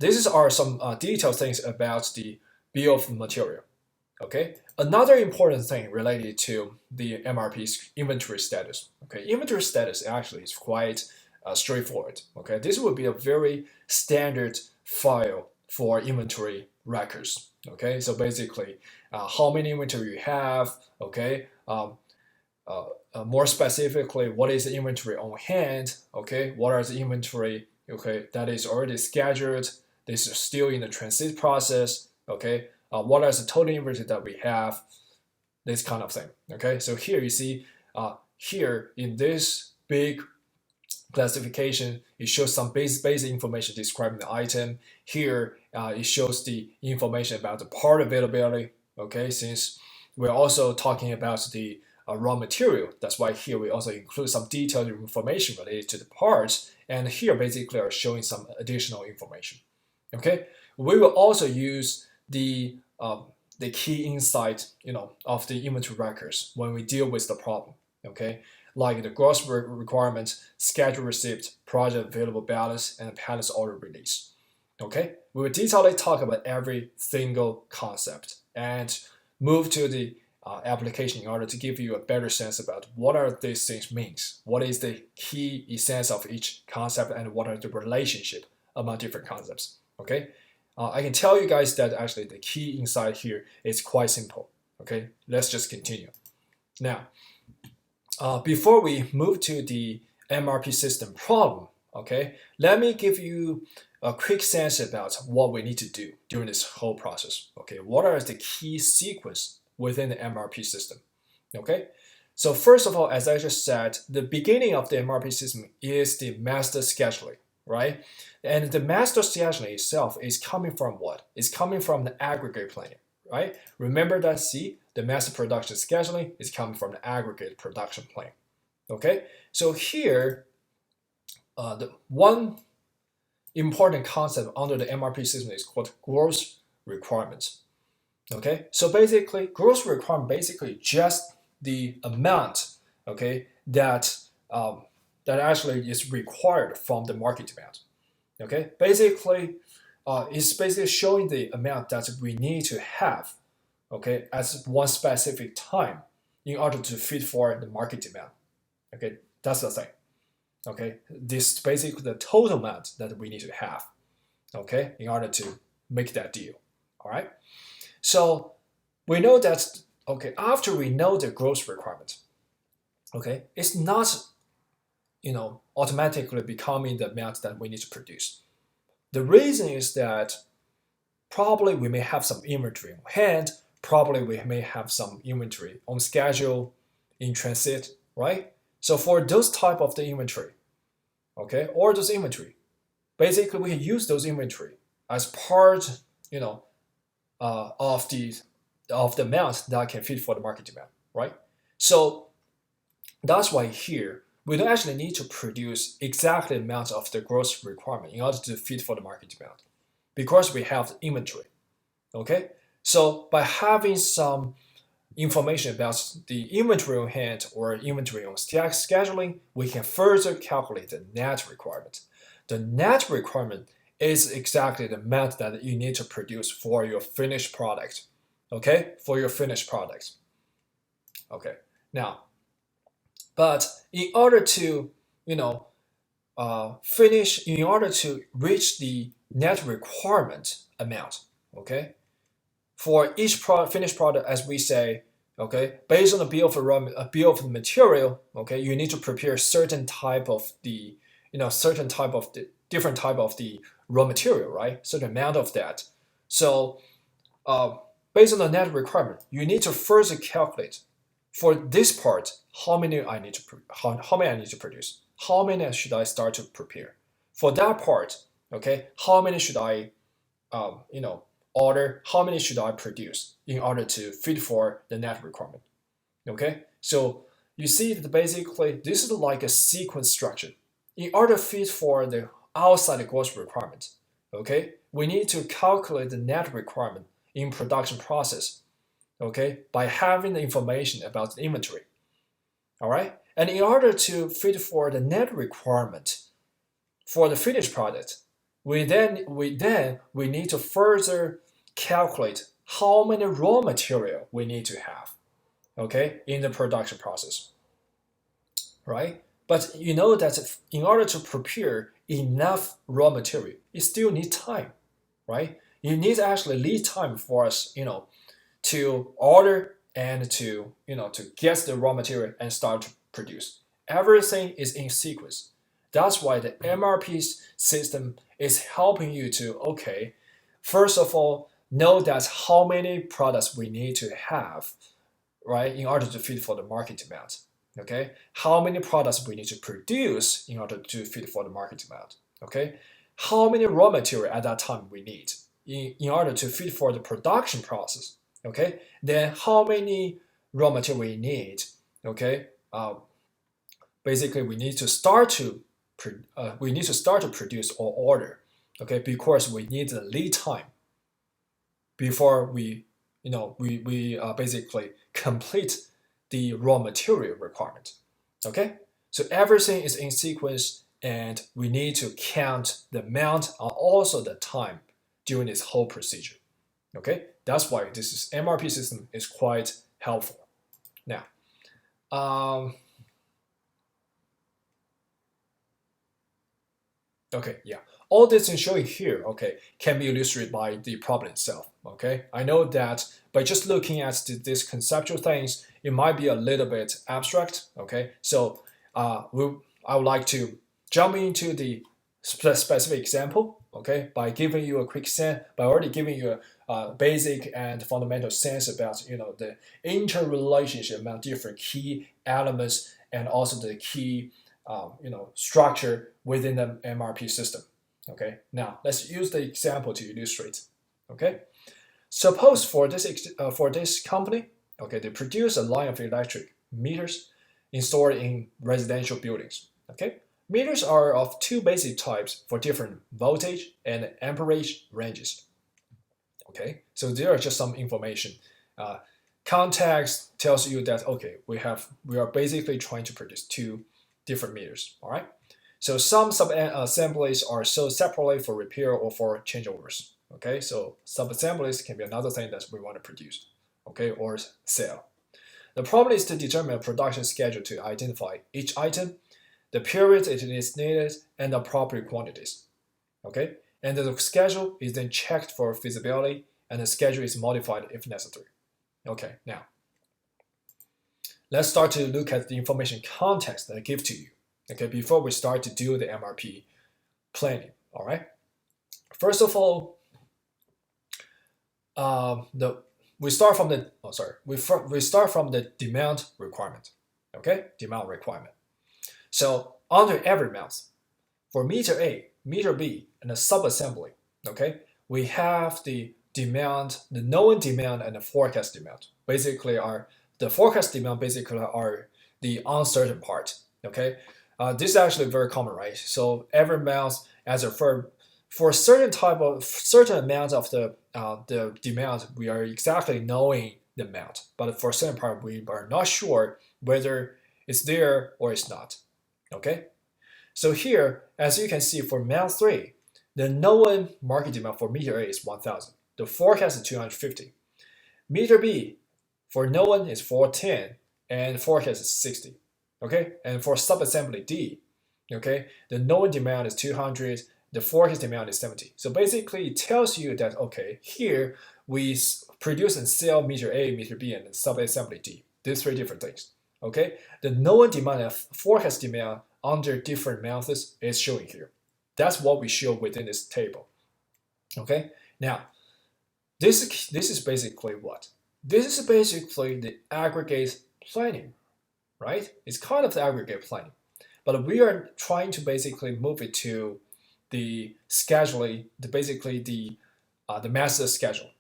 these are some detailed things about the bill of material. Okay, another important thing related to the MRP's inventory status. Okay, inventory status actually is quite straightforward. Okay, this would be a very standard file for inventory records. Okay, so basically, how many inventory you have. Okay, more specifically, what is the inventory on hand? Okay, what are the inventory? Okay, that is already scheduled. This is still in the transit process. Okay, what is the total inventory that we have? This kind of thing. Okay, so here you see, here in this big classification, it shows some basic information describing the item. Here, it shows the information about the part availability. Okay, since we're also talking about the raw material, that's why here we also include some detailed information related to the parts. And here basically are showing some additional information. Okay, we will also use the key insight, of the inventory records when we deal with the problem. Okay, like the gross requirements, schedule receipt, project available balance, and pallets order release. Okay, we will detailedly talk about every single concept and move to the application in order to give you a better sense about what are these things means, what is the key essence of each concept, and what are the relationship among different concepts. Okay, I can tell you guys that actually the key insight here is quite simple. Okay, let's just continue. Now, before we move to the MRP system problem, okay, let me give you a quick sense about what we need to do during this whole process. Okay, what are the key sequence within the MRP system? Okay, So first of all, as I just said, the beginning of the MRP system is the master scheduling, right? And the master scheduling itself is coming from what? It's coming from the aggregate planning, right? Remember that C, the master production scheduling is coming from the aggregate production plan. Okay, so here, the one important concept under the MRP system is called gross requirements. Okay, so basically, gross requirement basically just the amount, okay, that that actually is required from the market demand. Okay, basically, it's basically showing the amount that we need to have, okay, at one specific time in order to fit for the market demand. Okay, that's the thing. Okay, this is basically the total amount that we need to have, okay, in order to make that deal. All right. So we know that, okay, after we know the gross requirement, okay, it's not, automatically becoming the amount that we need to produce. The reason is that probably we may have some inventory on hand, probably we may have some inventory on schedule, in transit, right? So for those type of the inventory, okay, or those inventory, basically we can use those inventory as part, of the amount that can fit for the market demand, right? So that's why here we don't actually need to produce exactly the amount of the gross requirement in order to fit for the market demand, because we have the inventory. Okay, so by having some information about the inventory on hand or inventory on scheduling, we can further calculate the net requirement. The net requirement is exactly the amount that you need to produce for your finished product. Okay, for your finished product. Okay, now, but in order to, finish, in order to reach the net requirement amount, okay, for each finished product, as we say, okay, based on the bill of material, okay, you need to prepare certain type of the, different type of the raw material, right? Certain amount of that. So, based on the net requirement, you need to further calculate for this part how many I need to how many I need to produce, how many should I start to prepare. For that part, okay, how many should I, order, how many should I produce in order to fit for the net requirement. Okay, so you see that basically this is like a sequence structure. In order to fit for the outside gross requirement, okay, we need to calculate the net requirement in production process, okay, by having the information about the inventory. All right, and in order to fit for the net requirement for the finished product, we need to further calculate how many raw material we need to have, okay, in the production process, right? But you know that in order to prepare enough raw material, you still need time, right? You need actually lead time for us, to order and to, to get the raw material and start to produce. Everything is in sequence. That's why the MRP system is helping you to, okay, first of all, know that how many products we need to have, right, in order to fit for the market demand. Okay, how many products we need to produce in order to fit for the market demand. Okay, how many raw material at that time we need in order to fit for the production process. Okay, then how many raw material we need. Okay, basically we need to start to produce or order. Okay, because we need the lead time before we basically complete the raw material requirement. Okay, so everything is in sequence, and we need to count the amount and also the time during this whole procedure. Okay, that's why this MRP system is quite helpful. Now, okay, yeah. All this is showing here, okay, can be illustrated by the problem itself, okay? I know that by just looking at these conceptual things, it might be a little bit abstract, okay? So I would like to jump into the specific example, okay, by giving you a quick by already giving you basic and fundamental sense about the interrelationship among different key elements and also the key structure within the MRP system. Okay, now let's use the example to illustrate. Okay, suppose for this company, okay, they produce a line of electric meters installed in residential buildings. Okay, meters are of two basic types for different voltage and amperage ranges. Okay, so there are just some information. Context tells you that okay, we are basically trying to produce two different meters. All right. So some sub-assemblies are sold separately for repair or for changeovers. Okay, so sub-assemblies can be another thing that we want to produce, okay, or sell. The problem is to determine a production schedule to identify each item, the period it is needed, and the appropriate quantities. Okay, and the schedule is then checked for feasibility, and the schedule is modified if necessary. Okay, now let's start to look at the information context that I give to you. Okay, before we start to do the MRP planning. All right. First of all, we start from the demand requirement. Okay, demand requirement. So under every month, for meter A, meter B, and the sub-assembly, okay, we have the demand, the known demand, and the forecast demand. Basically, the forecast demand basically are the uncertain part. Okay, this is actually very common, right? So every month, as a firm, for certain amount of the demand, we are exactly knowing the amount, but for certain part, we are not sure whether it's there or it's not. Okay, so here, as you can see, for month 3, the known market demand for meter A is 1,000. The forecast is 250. Meter B for known is 410, and forecast is 60. Okay, and for sub-assembly D, okay, the known demand is 200. The forecast demand is 70. So basically, it tells you that, okay, here we produce and sell meter A, meter B, and sub-assembly D. These 3 different things. Okay, the known demand and forecast demand under different methods is showing here. That's what we show within this table. Okay, now this is basically what? This is basically the aggregate planning, right? It's kind of the aggregate planning, but we are trying to basically move it to the scheduling, the master schedule.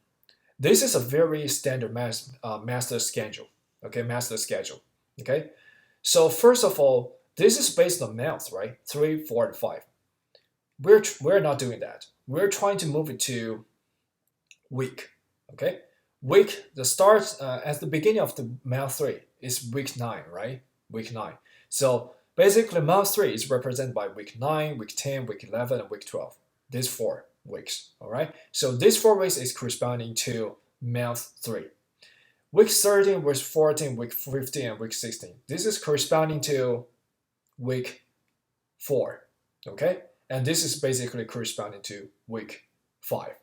This is a very standard master schedule. Okay, master schedule. Okay, so first of all, this is based on months, right? 3, 4, and 5. We're not doing that. We're trying to move it to week. Okay, week. The start at the beginning of the month 3 is week 9, right? Week 9. So basically, month 3 is represented by week 9, week 10, week 11, and week 12. These 4 weeks, all right? So these 4 weeks is corresponding to month 3. Week 13, week 14, week 15, and week 16. This is corresponding to week 4, okay? And this is basically corresponding to week 5.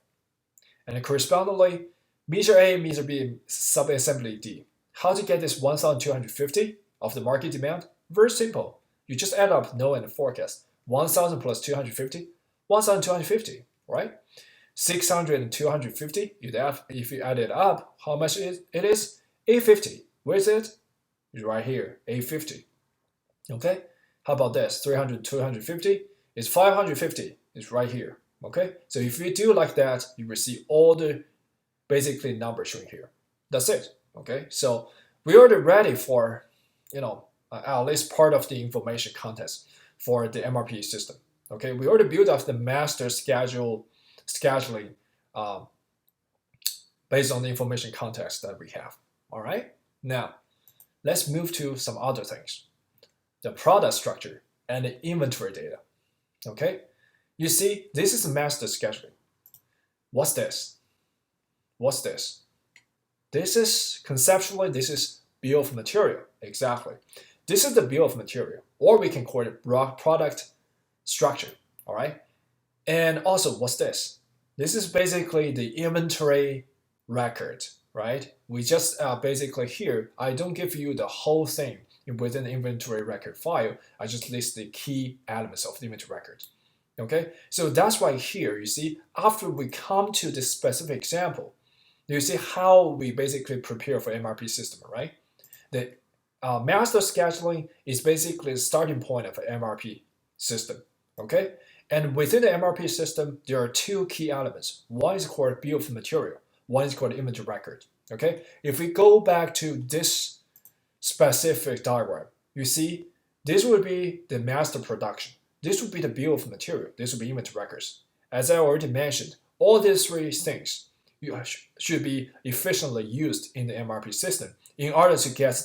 And correspondingly, meter A, meter B, sub-assembly D. How to get this 1,250 of the market demand? Very simple. You just add up known and forecast. 1,000 plus 250, 1,250, right? 600 and 250, if you add it up, how much it is? 850. Where is it? It's right here, 850. Okay? How about this? 300, 250 is 550. It's right here. Okay? So if you do like that, you will see all the basically numbers showing here. That's it. Okay? So we already ready for, at least part of the information context for the MRP system. Okay, we already built up the master scheduling based on the information context that we have. All right, now let's move to some other things. The product structure and the inventory data. Okay, you see, this is master scheduling. What's this? What's this? This is conceptually, this is bill of material. Exactly. This is the bill of material, or we can call it product structure, all right? And also, what's this? This is basically the inventory record, right? We just basically here, I don't give you the whole thing within the inventory record file. I just list the key elements of the inventory record. Okay, so that's why here you see after we come to this specific example, you see how we basically prepare for MRP system, right? The master scheduling is basically the starting point of an MRP system. Okay, and within the MRP system, there are two key elements. One is called bill of material. One is called inventory record. Okay, if we go back to this specific diagram, you see this would be the master production. This would be the bill of material. This would be inventory records. As I already mentioned, all these three things should be efficiently used in the MRP system in order to get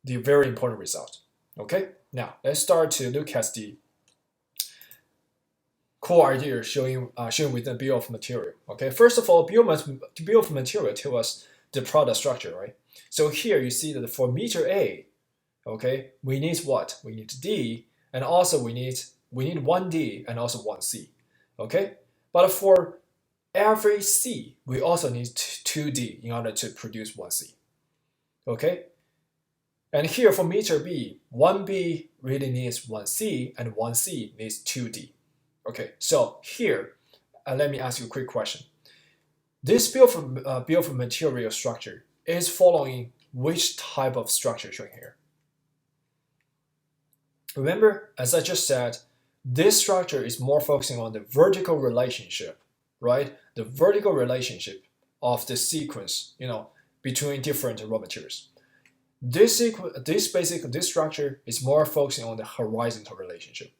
the very important result. Okay, now let's start to look at the core idea showing with the bill of material. Okay, first of all, bill of material tells us the product structure, right? So here you see that for meter A, okay, we need what? We need D, and also we need 1D and also 1C. Okay, but for every C, we also need 2D in order to produce 1C. Okay, and here for meter B, 1B really needs 1C and 1C needs 2D. Okay, so here, let me ask you a quick question. This bill of material structure is following which type of structure shown here? Remember, as I just said, this structure is more focusing on the vertical relationship, right? The vertical relationship of the sequence, between different raw materials. This structure is more focusing on the horizontal relationship.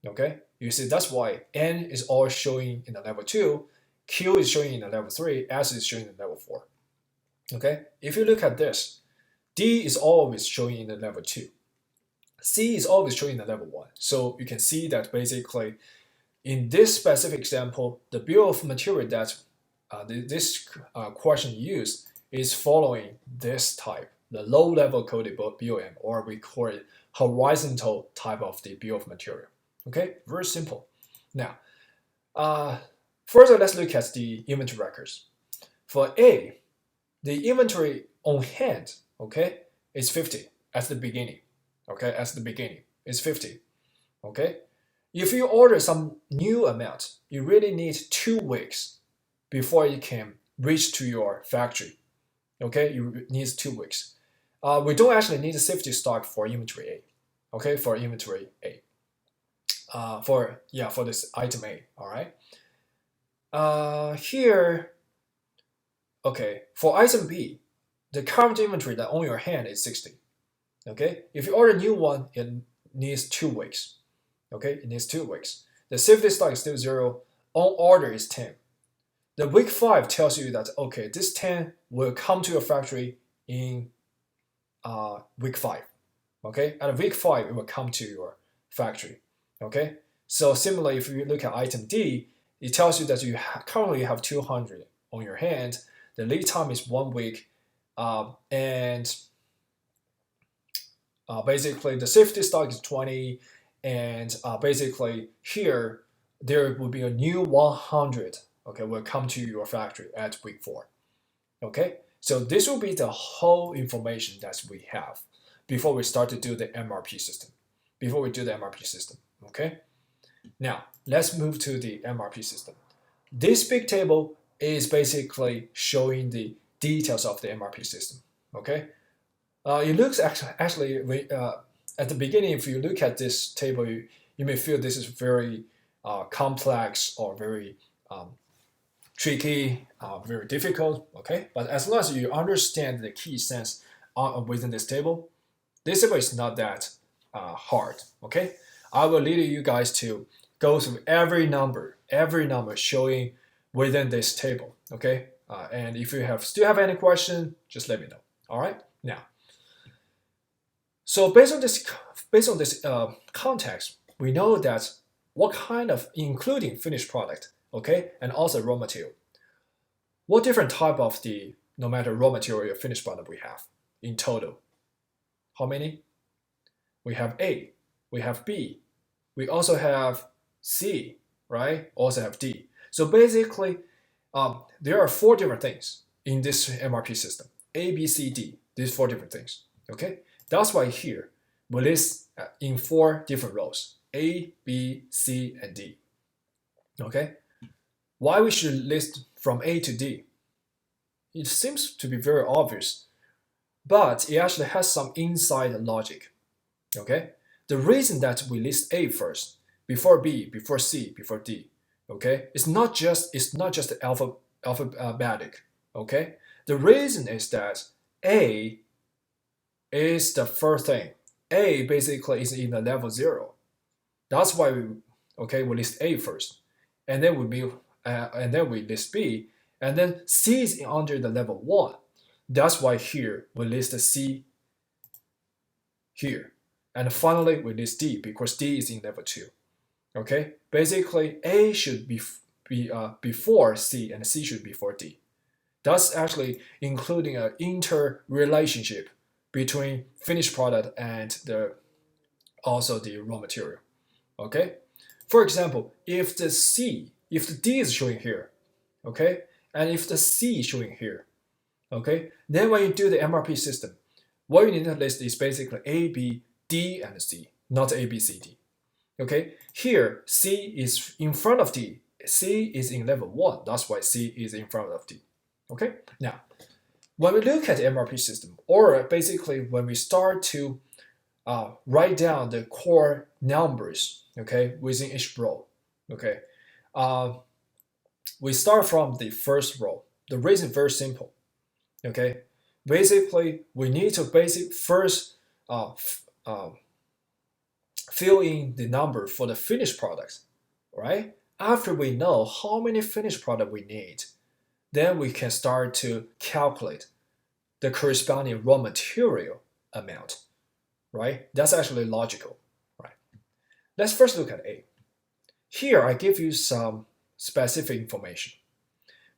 Okay, you see that's why N is always showing in the level 2, Q is showing in the level 3, S is showing in the level 4. Okay, if you look at this, D is always showing in the level 2. C is always showing in the level 1. So you can see that basically in this specific example, the bill of material that this question used is following this type, the low-level coded BOM, or we call it horizontal type of the bill of material. Okay, very simple. Now, further, let's look at the inventory records. For A, the inventory on hand, okay, is 50 at the beginning. Okay, at the beginning, it's 50. Okay, if you order some new amount, you really need 2 weeks before it can reach to your factory. Okay, you need 2 weeks. We don't actually need a safety stock for inventory A. Okay, for inventory A. For this item A. All right. Here, okay, for item B, the current inventory that on your hand is 60. Okay, if you order a new one, it needs 2 weeks. Okay, it needs 2 weeks. The safety stock is still 0. On order is 10. The week 5 tells you that okay, this 10 will come to your factory in week 5. Okay, at week 5 it will come to your factory. Okay, so similarly, if you look at item D, it tells you that you currently have 200 on your hand. The lead time is 1 week, and basically the safety stock is 20, and basically here there will be a new 100. Okay, will come to your factory at week 4. Okay, so this will be the whole information that we have before we start to do the MRP system. Okay, now let's move to the MRP system. This big table is basically showing the details of the MRP system. Okay, it looks actually at the beginning, if you look at this table, you may feel this is very complex or very tricky, very difficult. Okay, but as long as you understand the key sense within this table is not that hard. Okay, I will lead you guys to go through every number showing within this table. Okay, and if you still have any question, just let me know. All right, now. So based on this context, we know that what kind of, including finished product, okay, and also raw material, what different type of the, no matter raw material or finished product we have in total. How many? We have A, we have B, we also have C, right? Also have D. So basically, there are 4 different things in this MRP system. A, B, C, D. These 4 different things. Okay, that's why here we list in 4 different rows. A, B, C, and D. Okay? Why we should list from A to D? It seems to be very obvious, but it actually has some inside logic. Okay? The reason that we list A first, before B, before C, before D, okay, it's not just alphabetic. Okay? The reason is that A is the first thing. A basically is in the level 0. That's why we list A first, and then we list B, and then C is under the level 1. That's why here we list C here, and finally we list D because D is in level 2. Okay, basically A should be before C and C should be before D. That's actually including an interrelationship between finished product and also the raw material. Okay, for example, if the D is showing here, okay, and if the C is showing here, okay, then when you do the MRP system, what you need to list is basically A, B, D, and C, not A, B, C, D. Okay, here C is in front of D. C is in level 1. That's why C is in front of D. Okay, now when we look at the MRP system, or basically when we start to write down the core numbers, okay, within each row, okay, we start from the first row. The reason is very simple, okay. Basically, we need to first fill in the number for the finished products, right? After we know how many finished product we need, then we can start to calculate the corresponding raw material amount, right? That's actually logical, right? Let's first look at A. Here, I give you some specific information.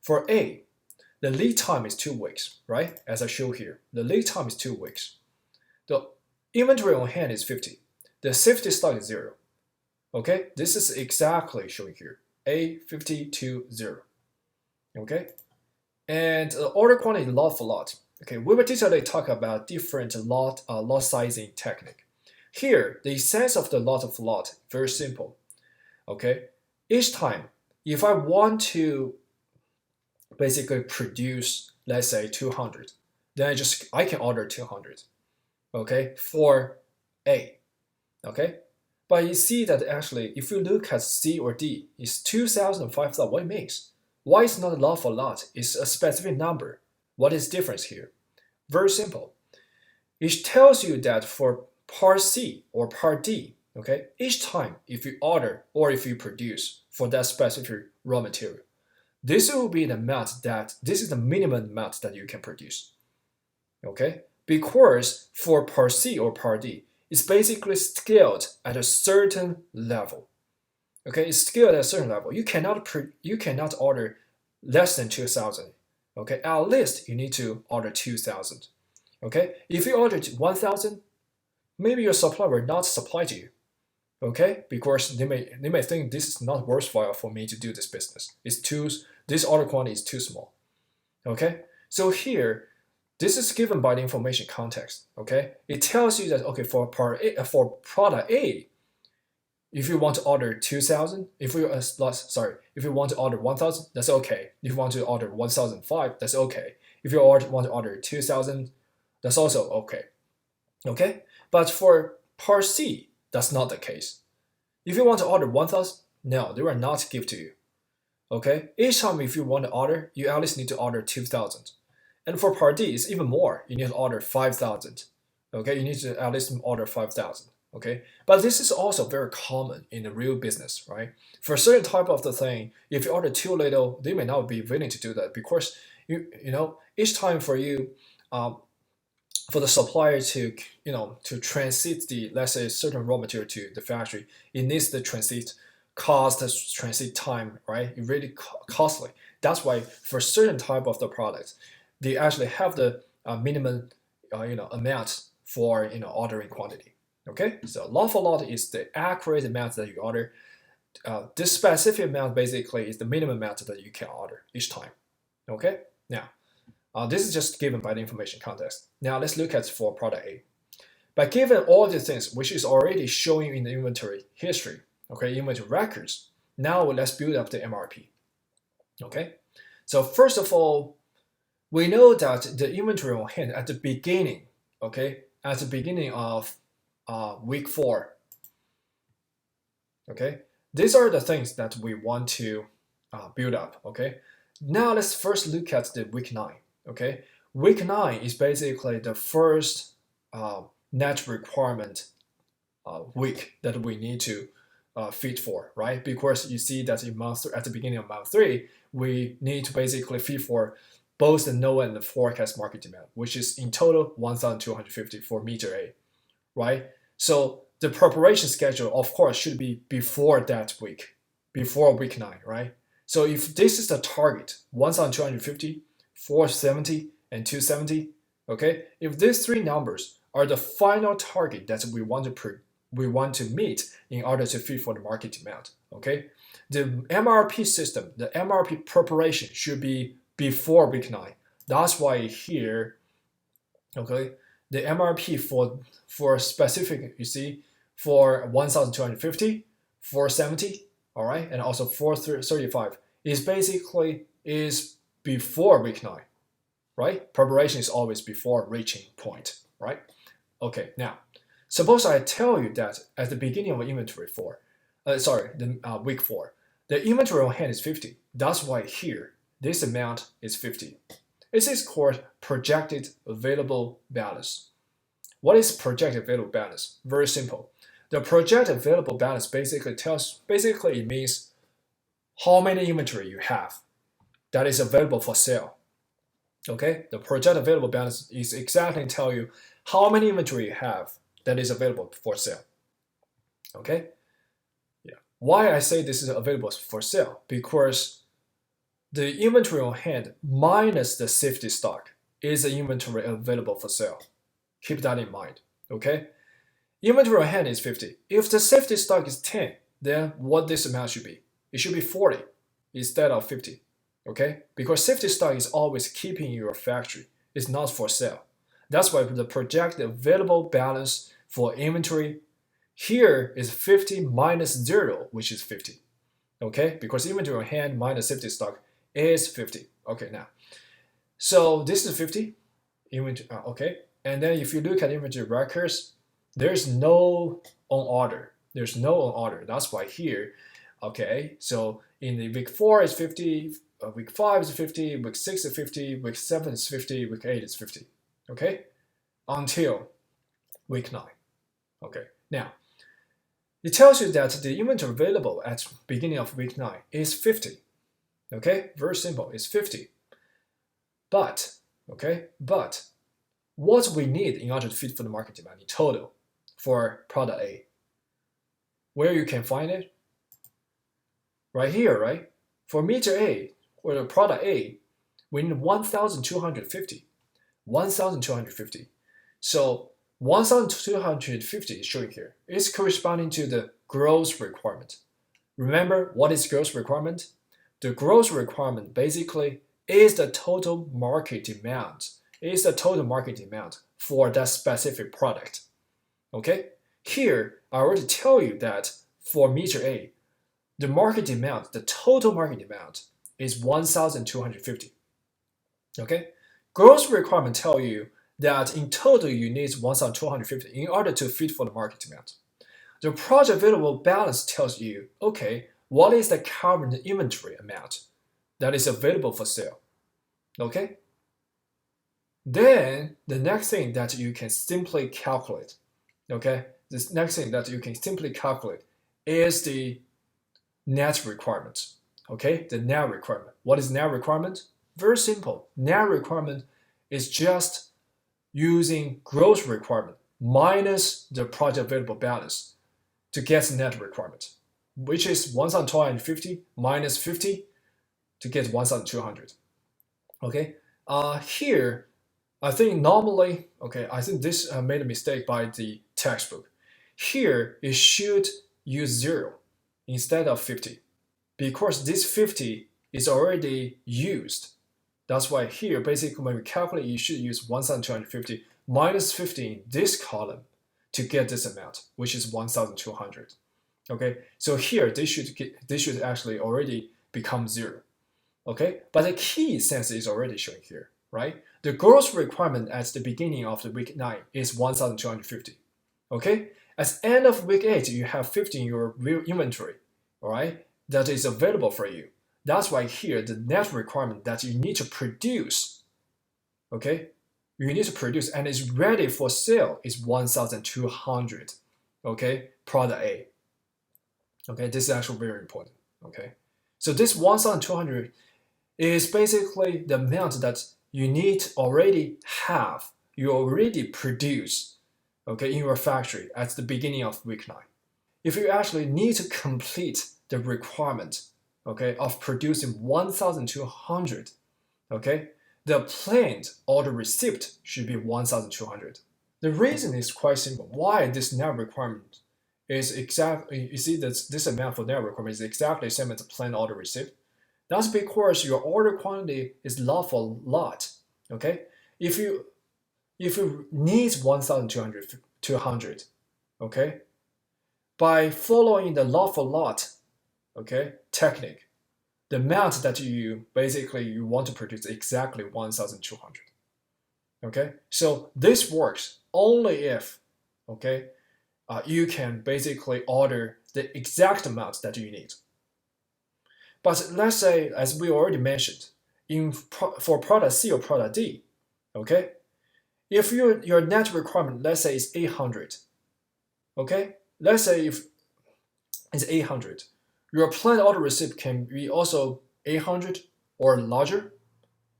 For A, the lead time is 2 weeks, right? As I show here, the lead time is 2 weeks. The inventory on hand is 50. The safety stock is 0. Okay, this is exactly showing here. A5020. Okay, and order quantity lot for lot. Okay, we will detailly talk about different lot sizing technique. Here, the sense of the lot of lot very simple. Okay, each time, if I want to basically produce, let's say 200, then I can order 200. Okay, for A. Okay, but you see that actually, if you look at C or D, it's 2,000, 5,000. What it means? Why is not a lot for lot? It's a specific number. What is difference here? Very simple. It tells you that for part C or part D, okay, each time if you order or if you produce for that specific raw material, this will be the amount this is the minimum amount that you can produce. Okay, because for part C or part D, it's basically scaled at a certain level. Okay, it's scaled at a certain level. You cannot order less than 2,000. Okay, at least you need to order 2,000. Okay, if you order 1,000, maybe your supplier will not supply to you. Okay, because they may think this is not worthwhile for me to do this business. This order quantity is too small. Okay, so here, this is given by the information context. Okay, it tells you that okay, for product A, if you want to order 2,000, if you want to order 1,000, that's okay. If you want to order 1,005, that's okay. If you want to order 2,000, that's also okay. Okay, but for part C, that's not the case. If you want to order 1,000, no, they will not give to you. Okay, each time if you want to order, you at least need to order 2,000. And for part D, it's even more. You need to order 5,000. Okay, you need to at least order 5,000. Okay, but this is also very common in the real business, right? For a certain type of the thing, if you order too little, they may not be willing to do that because each time for you, for the supplier to to transit the, let's say, certain raw material to the factory, it needs the transit cost, the transit time, right? It's really costly. That's why for certain type of the products, they actually have the minimum amount for ordering quantity. Okay, so lot for lot is the accurate amount that you order. This specific amount basically is the minimum amount that you can order each time. Okay, now this is just given by the information context. Now let's look at for product A. But given all the things which is already showing in the inventory history, okay, inventory records, now let's build up the MRP. Okay, so first of all, we know that the inventory on hand at the beginning, okay, at the beginning of week 4, okay, these are the things that we want to build up. Okay, now let's first look at the week 9. Okay, week 9 is basically the first net requirement week that we need to feed for, right? Because you see that in at the beginning of month 3, we need to basically feed for both the known and the forecast market demand, which is in total 1,250 for meter A, right? So the preparation schedule, of course, should be before that week, before week 9, right? So if this is the target, 1,250, 470, and 270, okay? If these 3 numbers are the final target that we want to meet in order to feed for the market demand, okay? The MRP system, the MRP preparation should be before week 9. That's why here, okay, the MRP for specific, you see, for 1,250, 470, all right, and also 435 is basically before week 9, right? Preparation is always before reaching point, right? Okay, now, suppose I tell you that at the beginning of inventory week 4, the inventory on hand is 50. That's why here, this amount is 50. This is called projected available balance. What is projected available balance? Very simple. The projected available balance basically it means how many inventory you have that is available for sale. Okay, the projected available balance is exactly tell you how many inventory you have that is available for sale. Okay, yeah. Why I say this is available for sale? Because the inventory on hand minus the safety stock is the inventory available for sale. Keep that in mind. Okay, inventory on hand is 50. If the safety stock is 10, then what this amount should be? It should be 40 instead of 50. Okay, because safety stock is always keeping in your factory. It's not for sale. That's why the projected available balance for inventory here is 50 minus 0, which is 50. Okay, because inventory on hand minus safety stock is 50. Okay, now, so this is 50 inventory. Okay, and then if you look at inventory records, there's no on order. There's no on order. That's why here, okay, so in the week 4 is 50, week 5 is 50, week 6 is 50, week 7 is 50, week 8 is 50. Okay, until week 9. Okay, now it tells you that the inventory available at beginning of week 9 is 50. Okay, very simple, it's 50. But, okay, but what we need in order to feed for the market demand in total for product A, where you can find it? Right here, right? For meter A, or the product A, we need 1,250. 1,250. So 1,250 is showing here. It's corresponding to the gross requirement. Remember, what is gross requirement? The gross requirement basically is the total market demand. Is the total market demand for that specific product. Okay? Here, I already tell you that for meter A, the market demand, the total market demand is 1,250. Okay? Gross requirement tell you that in total you need 1,250 in order to feed for the market demand. The project available balance tells you, okay, what is the current inventory amount that is available for sale? Okay? Then the next thing that you can simply calculate, okay? This next thing that you can simply calculate is the net requirement. Okay, the net requirement. What is net requirement? Very simple. Net requirement is just using gross requirement minus the project available balance to get net requirement, which is 1,250 minus 50 to get 1,200. Okay, here, I think normally, okay, I think this made a mistake by the textbook. Here, it should use 0 instead of 50 because this 50 is already used. That's why here, basically, when we calculate, you should use 1,250 minus 50 in this column to get this amount, which is 1,200. Okay, so here they should actually already become 0. Okay, but the key sense is already shown here, right? The gross requirement at the beginning of the week 9 is 1,250. Okay, at the end of week 8, you have 50 in your real inventory, all right, that is available for you. That's why here the net requirement that you need to produce, okay, you need to produce and is ready for sale is 1,200, okay, product A. Okay, this is actually very important. Okay, so this 1,200 is basically the amount that you need already have, you already produce, okay, in your factory at the beginning of week 9. If you actually need to complete the requirement, okay, of producing 1,200, okay, the planned order receipt should be 1,200. The reason is quite simple. Why this net requirement is exactly, you see that this amount for net requirement is exactly the same as the planned order receipt. That's because your order quantity is lot for lot. Okay, if you need 1,200, okay, by following the lot for lot, okay, technique, the amount that you want to produce exactly 1,200. Okay, so this works only if, okay, you can basically order the exact amount that you need. But let's say, as we already mentioned, for product C or product D, okay, if your net requirement, let's say, is 800, okay, let's say if it's 800, your planned order receipt can be also 800 or larger.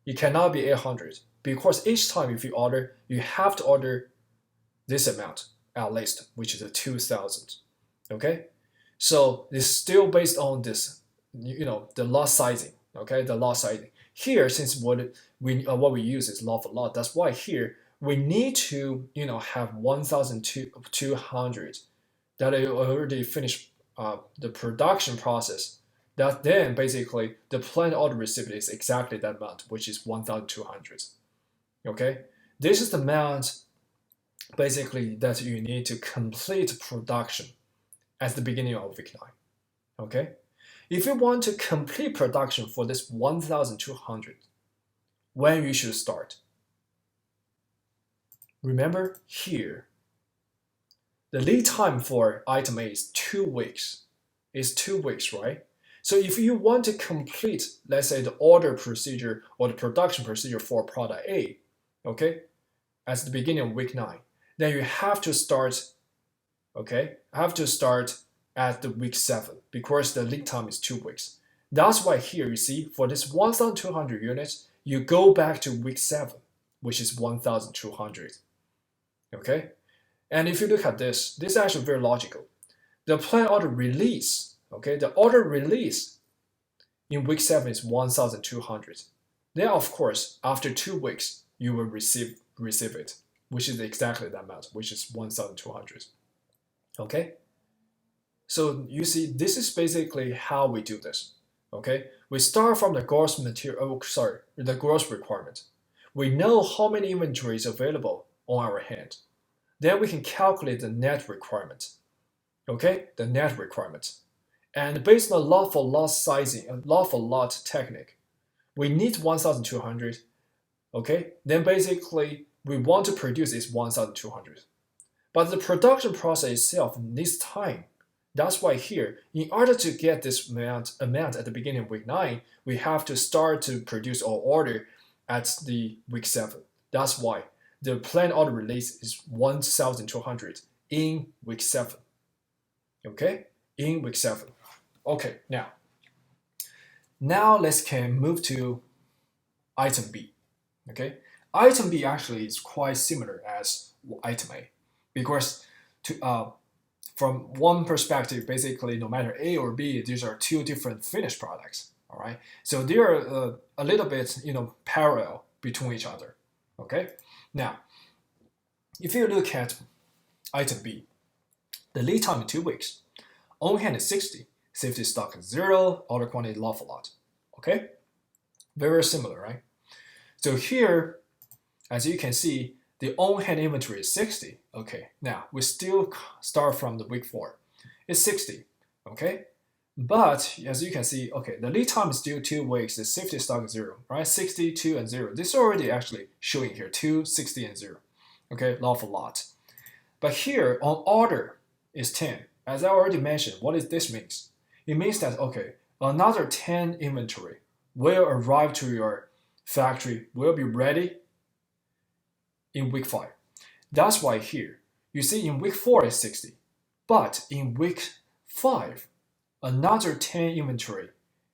It cannot be 800 because each time if you order, you have to order this amount at least, which is 2,000. Okay, so it's still based on this, the lot sizing. Okay, the lot sizing here, since what we use is lot for lot. That's why here we need to have 1,200 that already finished the production process. That then basically the planned order receipt is exactly that amount, which is 1,200. Okay, this is the amount basically that you need to complete production at the beginning of week 9. Okay, if you want to complete production for this 1,200, when you should start? Remember here, the lead time for item A is 2 weeks. It's 2 weeks, right? So if you want to complete, let's say, the order procedure or the production procedure for product A, okay, at the beginning of week 9, then you have to start, okay, at the week 7 because the lead time is 2 weeks. That's why here you see for this 1,200 units, you go back to week 7, which is 1,200. Okay, and if you look at this is actually very logical. The planned order release, okay, the order release in week 7 is 1,200. Then of course, after 2 weeks, you will receive it, which is exactly that amount, which is 1,200. Okay, so you see, this is basically how we do this. Okay, we start from the gross the gross requirement. We know how many inventory is available on our hand. Then we can calculate the net requirement. Okay, the net requirement. And based on lot for lot sizing, lot for lot technique, we need 1,200. Okay, then basically we want to produce is 1,200. But the production process itself needs time. That's why here, in order to get this amount at the beginning of week 9, we have to start to produce our order at the week 7. That's why the planned order release is 1,200 in week 7. Okay, in week 7. Okay, now let's move to item B. Okay, item B actually is quite similar as item A because from one perspective, basically, no matter A or B, these are two different finished products. All right, so they are a little bit, parallel between each other. Okay, now, if you look at item B, the lead time is 2 weeks, on hand is 60, safety stock is 0, order quantity lot for lot. Okay, very similar, right? So here, as you can see, the on-hand inventory is 60. Okay, now we still start from the week 4. It's 60. Okay, but as you can see, okay, the lead time is still 2 weeks. The safety stock is 0, right? 60, 2, and 0. This is already actually showing here 2, 60, and 0. Okay, lawful lot. But here on order is 10. As I already mentioned, what does this means? It means that, okay, another 10 inventory will arrive to your factory, will be ready in week 5. That's why here, you see in week 4 is 60. But in week 5, another 10 inventory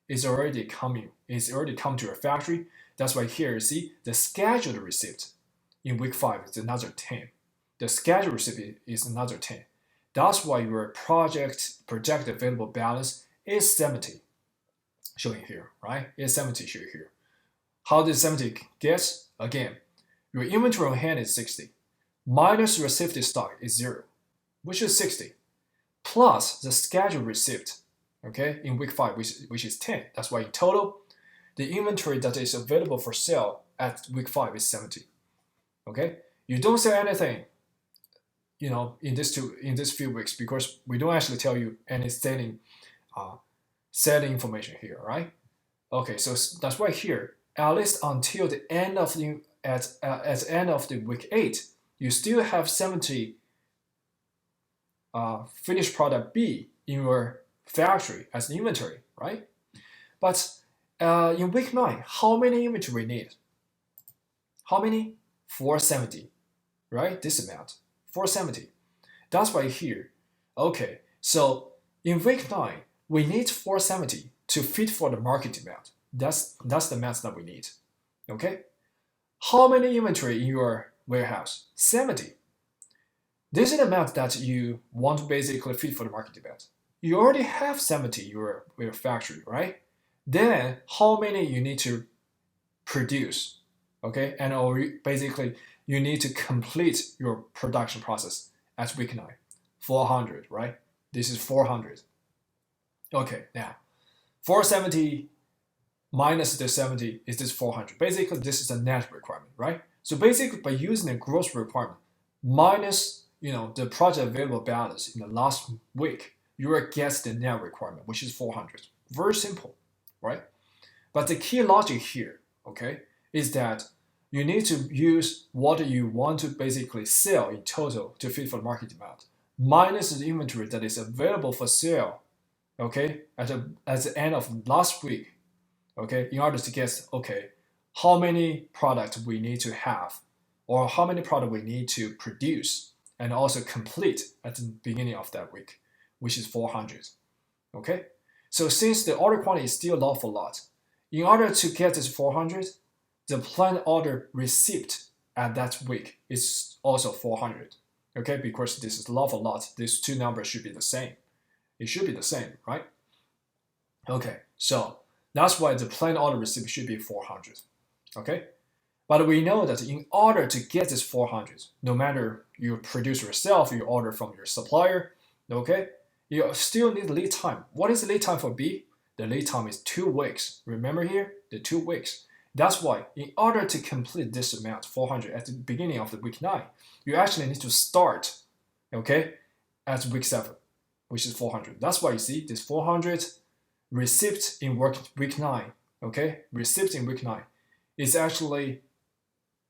is already come to your factory. That's why here you see the scheduled receipt in week 5 is another 10. The scheduled receipt is another 10. That's why your projected available balance is 70, showing here, right? It's 70 showing here. How did 70 get? Again, your inventory on hand is 60, minus your safety stock is 0, which is 60, plus the scheduled receipt, okay, in week 5, which is 10. That's why in total, the inventory that is available for sale at week 5 is 70. Okay, you don't sell anything, in this few weeks, because we don't actually tell you any selling information here, right? Okay, so that's why here, at least until the end of the end of the week 8, you still have 70 finished product B in your factory as inventory, right? But in week 9, how many inventory we need? How many? 470, right? This amount, 470. That's why here, okay, so in week 9, we need 470 to fit for the market demand. That's the amount that we need, okay? How many inventory in your warehouse? 70. This is the amount that you want to basically fit for the market demand. You already have 70 in your factory, right? Then how many you need to produce, okay? And basically you need to complete your production process at week 9. 400, right? This is 400. Okay, now 470 minus the 70 is this 400. Basically, this is the net requirement, right? So basically, by using the gross requirement minus the project available balance in the last week, you will get the net requirement, which is 400. Very simple, right? But the key logic here, okay, is that you need to use what you want to basically sell in total to fit for the market demand, minus the inventory that is available for sale, okay, at the end of last week, okay, in order to get, okay, how many products we need to have, or how many products we need to produce and also complete at the beginning of that week, which is 400, okay? So since the order quantity is still lawful lot, in order to get this 400, the planned order receipt at that week is also 400, okay? Because this is lawful lot, these two numbers should be the same. It should be the same, right? Okay, so that's why the planned order receipt should be 400, okay? But we know that in order to get this 400, no matter you produce yourself, you order from your supplier, okay, you still need lead time. What is the lead time for B? The lead time is 2 weeks. Remember here, the 2 weeks. That's why in order to complete this amount, 400, at the beginning of the week 9, you actually need to start, okay, at week 7, which is 400. That's why you see this 400 receipt in week 9, okay, receipt in week 9 is actually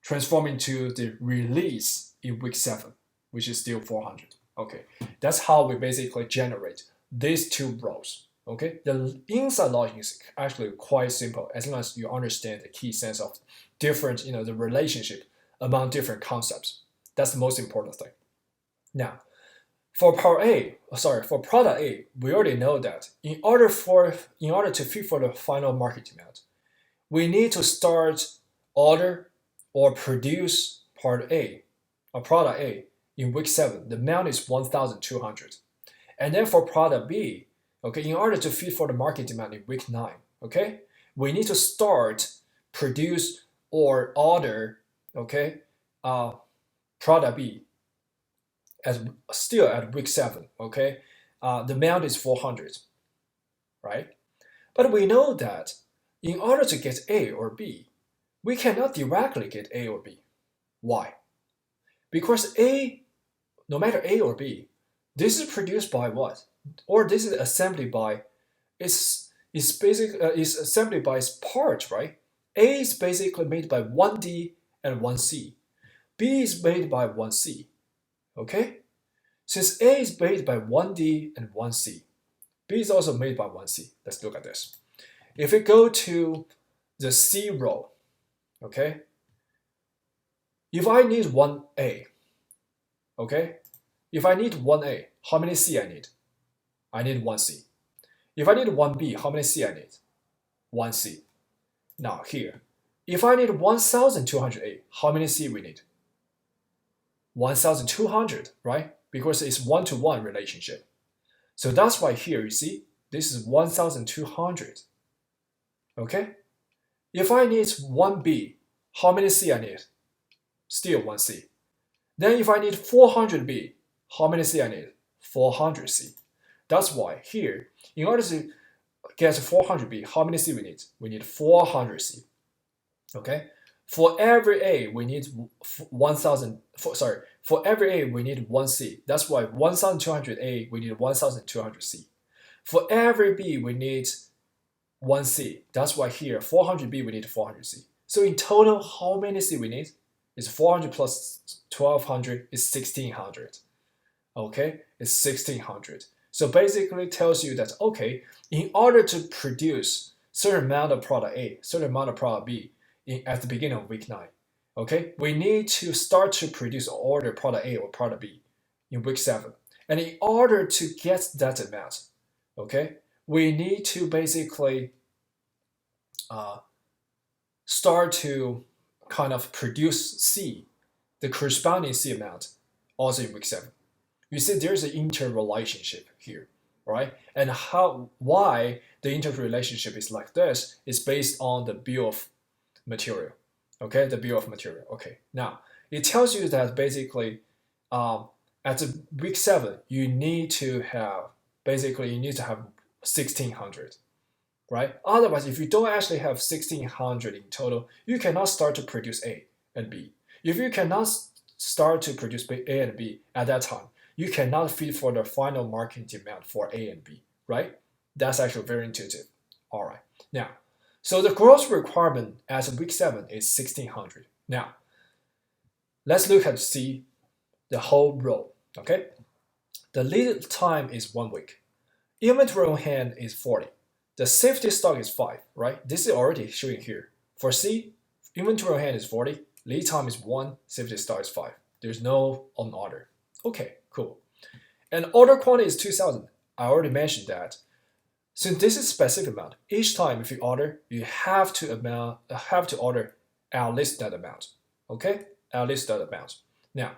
transforming to the release in week 7, which is still 400. Okay, that's how we basically generate these two rows. Okay, the inside logic is actually quite simple as long as you understand the key sense of different, the relationship among different concepts. That's the most important thing. Now, for product A, we already know that in order to fit for the final market demand, we need to start order or produce product A in week 7. The amount is 1,200. And then for product B, okay, in order to fit for the market demand in week 9, okay, we need to start produce or order, okay, product B still at week 7, okay. The amount is 400, right? But we know that in order to get A or B, we cannot directly get A or B. Why? Because A, no matter A or B, this is produced by what? Or this is assembly by is assembly by its parts, right? A is basically made by one D and one C. B is made by one C. Okay? Since A is made by one D and one C, B is also made by one C. Let's look at this. If we go to the C row, okay? If I need one A, okay? If I need one A, how many C I need? I need one C. If I need one B, how many C I need? One C. Now here, if I need 1200A, how many C we need? 1200, right? Because it's one-to-one relationship. So that's why here you see, this is 1200. Okay? If I need 1B, how many C I need? Still 1C. Then if I need 400B, how many C I need? 400C. That's why here, in order to get 400B, how many C we need? We need 400C. Okay? For every A, we need 1,000. For every A, we need 1C. That's why 1,200A, we need 1,200C. For every B, we need 1C. That's why here, 400B, we need 400C. So in total, how many C we need? It's 400 plus 1,200 is 1,600. Okay, it's 1,600. So basically it tells you that, okay, in order to produce certain amount of product A, certain amount of product B at the beginning of week 9, okay, we need to start to produce or order product A or product B in week 7. And in order to get that amount, okay, we need to basically start to kind of produce C, the corresponding C amount, also in week 7. You see there's an interrelationship here, right? And why the interrelationship is like this is based on the bill of material. Okay, the bill of material. Okay, now it tells you that basically at the week 7 you need to have 1,600, right? Otherwise, if you don't actually have 1,600 in total, you cannot start to produce A and B. If you cannot start to produce A and B at that time, you cannot feed for the final market demand for A and B, right? That's actually very intuitive. All right. Now, so the gross requirement as of week 7 is 1,600. Now, let's look at C, the whole row, okay? The lead time is 1 week. Inventory on hand is 40. The safety stock is 5, right? This is already showing here. For C, inventory on hand is 40, lead time is 1, safety stock is 5. There's no on order. Okay, cool. And order quantity is 2,000. I already mentioned that. Since this is specific amount, each time if you order, you have to order at least that amount. Okay, at least that amount. Now,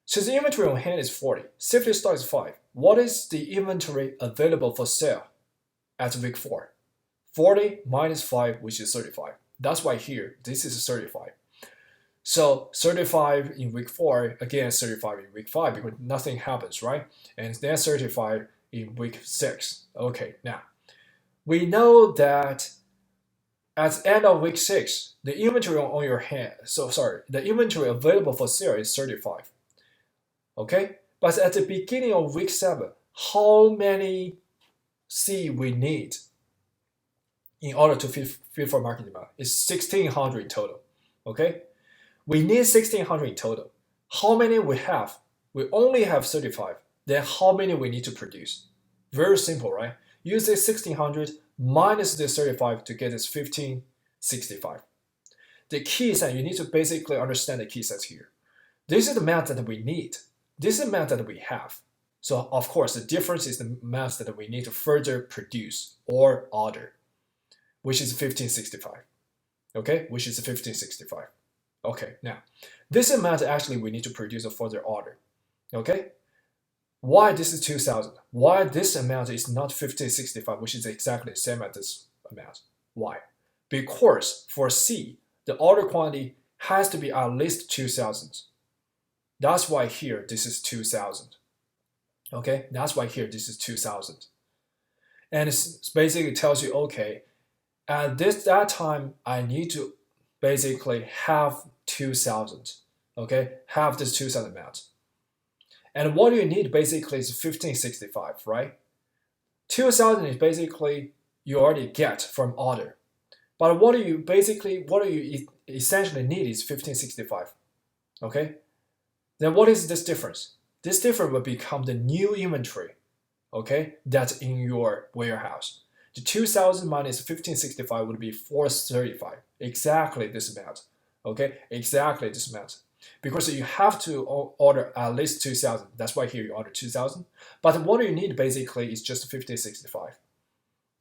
since the inventory on hand is 40, safety stock is 5. What is the inventory available for sale at week 4? 40 minus 5, which is 35. That's why here this is 35. So 35 in week 4, again 35 in week 5 because nothing happens, right? And then 35 in week 6. Okay, now we know that at the end of week 6, the inventory on your hand, the inventory available for sale is 35. Okay, but at the beginning of week 7, how many C we need in order to fit for market demand? It's 1,600 in total. Okay, we need 1,600 in total. How many we have? We only have 35. Then how many we need to produce? Very simple, right? Use this 1,600 minus this 35 to get this 1,565. The key is that you need to basically understand the key sets here. This is the amount that we need. This is the amount that we have. So of course, the difference is the amount that we need to further produce or order, which is 1,565. Okay, which is 1,565. Okay, now this amount actually we need to produce a further order. Okay, why this is 2,000? Why this amount is not 1,565, which is exactly the same as this amount? Why? Because for C, the order quantity has to be at least 2,000. That's why here this is 2,000. Okay, that's why here this is 2,000. And it basically tells you, okay, at that time I need to basically have 2,000. okay, have this 2,000 amount. And what you need basically is 1565, right? 2,000 is basically you already get from order. But what do you essentially need is 1565, okay? Then what is this difference? This difference will become the new inventory, okay, that's in your warehouse. The 2,000 minus 1565 would be 435, exactly this amount, okay, exactly this amount. Because you have to order at least 2,000, that's why here you order 2,000. But what you need basically is just 1565,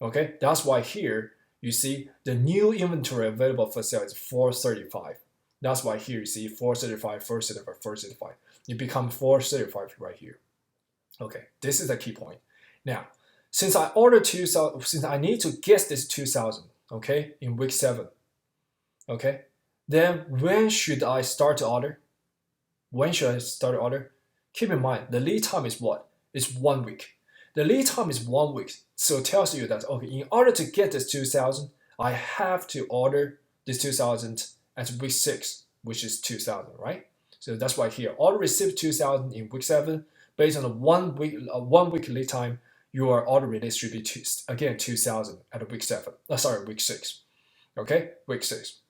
okay, that's why here you see the new inventory available for sale is 435. That's why here you see 435, 435, 435. It becomes 435 right here. Okay, this is the key point. Now, since I ordered 2,000, since I need to get this 2,000, okay, in week 7, okay, then when should I start to order? When should I start to order? Keep in mind, the lead time is what? It's 1 week. The lead time is 1 week, so it tells you that, okay, in order to get this 2,000, I have to order this 2,000 at week 6, which is 2,000, right? So that's why here, order received 2,000 in week 7, based on a 1 week lead time, your order release should be 2,000 at week 7. Week 6. Okay, week 6.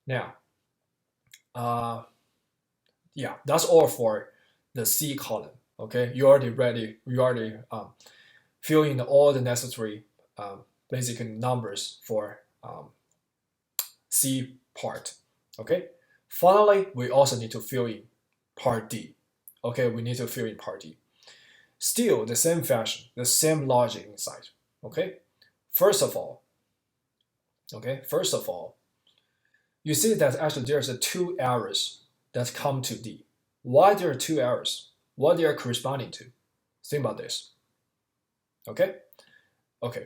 Now, yeah, that's all for the C column. Okay, you already fill in all the necessary basic numbers for C part. Okay, finally, we also need to fill in part D. Okay, we need to fill in part D. Still the same fashion, the same logic inside. Okay, first of all, you see that actually there's 2 errors that come to D. Why there are 2 errors? What they are corresponding to? Think about this. Okay,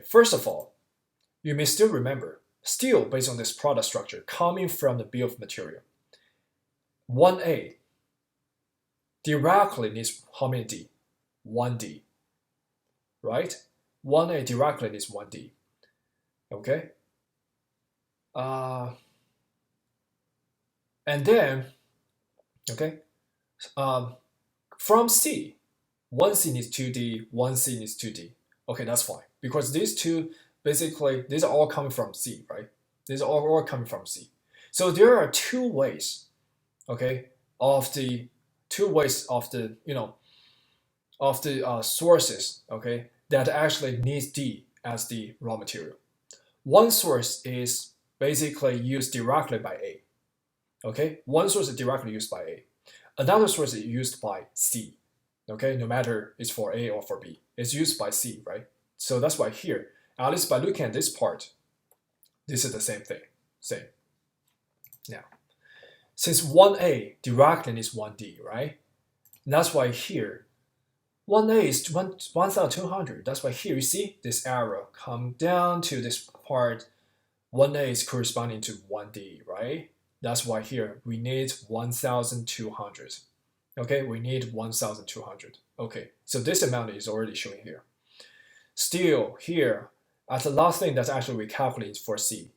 first of all, you may still remember, still based on this product structure coming from the bill of material, 1A directly needs how many D? 1D, right? 1A directly needs 1D. Okay, and then, okay, from C, 1C needs 2D, 1C needs 2D. Okay, that's fine. Because these two, basically, these are all coming from C, right? These are all coming from C. So there are 2 ways, okay, of the sources, okay, that actually needs D as the raw material. One source is basically used directly by A. Okay, one source is directly used by A. Another source is used by C. Okay, no matter it's for A or for B, it's used by C, right? So that's why here, at least by looking at this part, this is the same thing. Same. Now, since 1A directly needs 1D, right? That's why here, 1A is 1,200. That's why here you see this arrow come down to this part. 1A is corresponding to 1D, right? That's why here we need 1,200. Okay, we need 1,200. Okay, so this amount is already showing here. Still here, as the last thing that actually we calculate for C,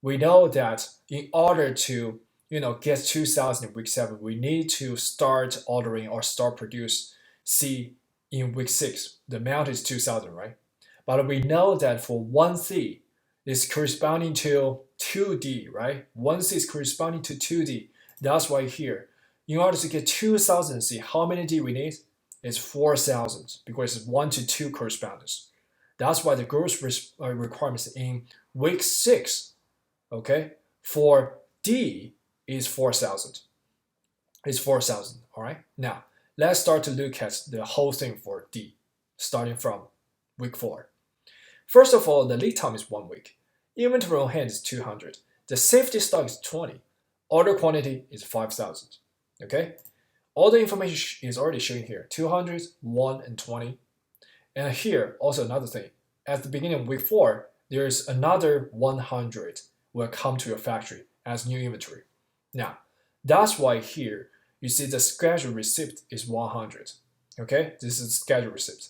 we know that in order to get 2,000 in week 7, we need to start ordering or start produce C in week 6. The amount is 2,000, right? But we know that for 1C is corresponding to 2D, right? 1C is corresponding to 2D. That's why here, in order to get 2,000 C, how many D we need? It's 4,000 because it's 1 to 2 correspondence. That's why the gross requirements in week 6, okay, for D is 4,000. It's 4,000, all right? Now, let's start to look at the whole thing for D, starting from week 4. First of all, the lead time is 1 week. Inventory on hand is 200. The safety stock is 20. Order quantity is 5,000. Okay? All the information is already showing here. 200, 1, and 20. And here, also another thing. At the beginning of week 4, there is another 100 will come to your factory as new inventory. Now, that's why here you see the scheduled receipt is 100. Okay? This is scheduled receipt.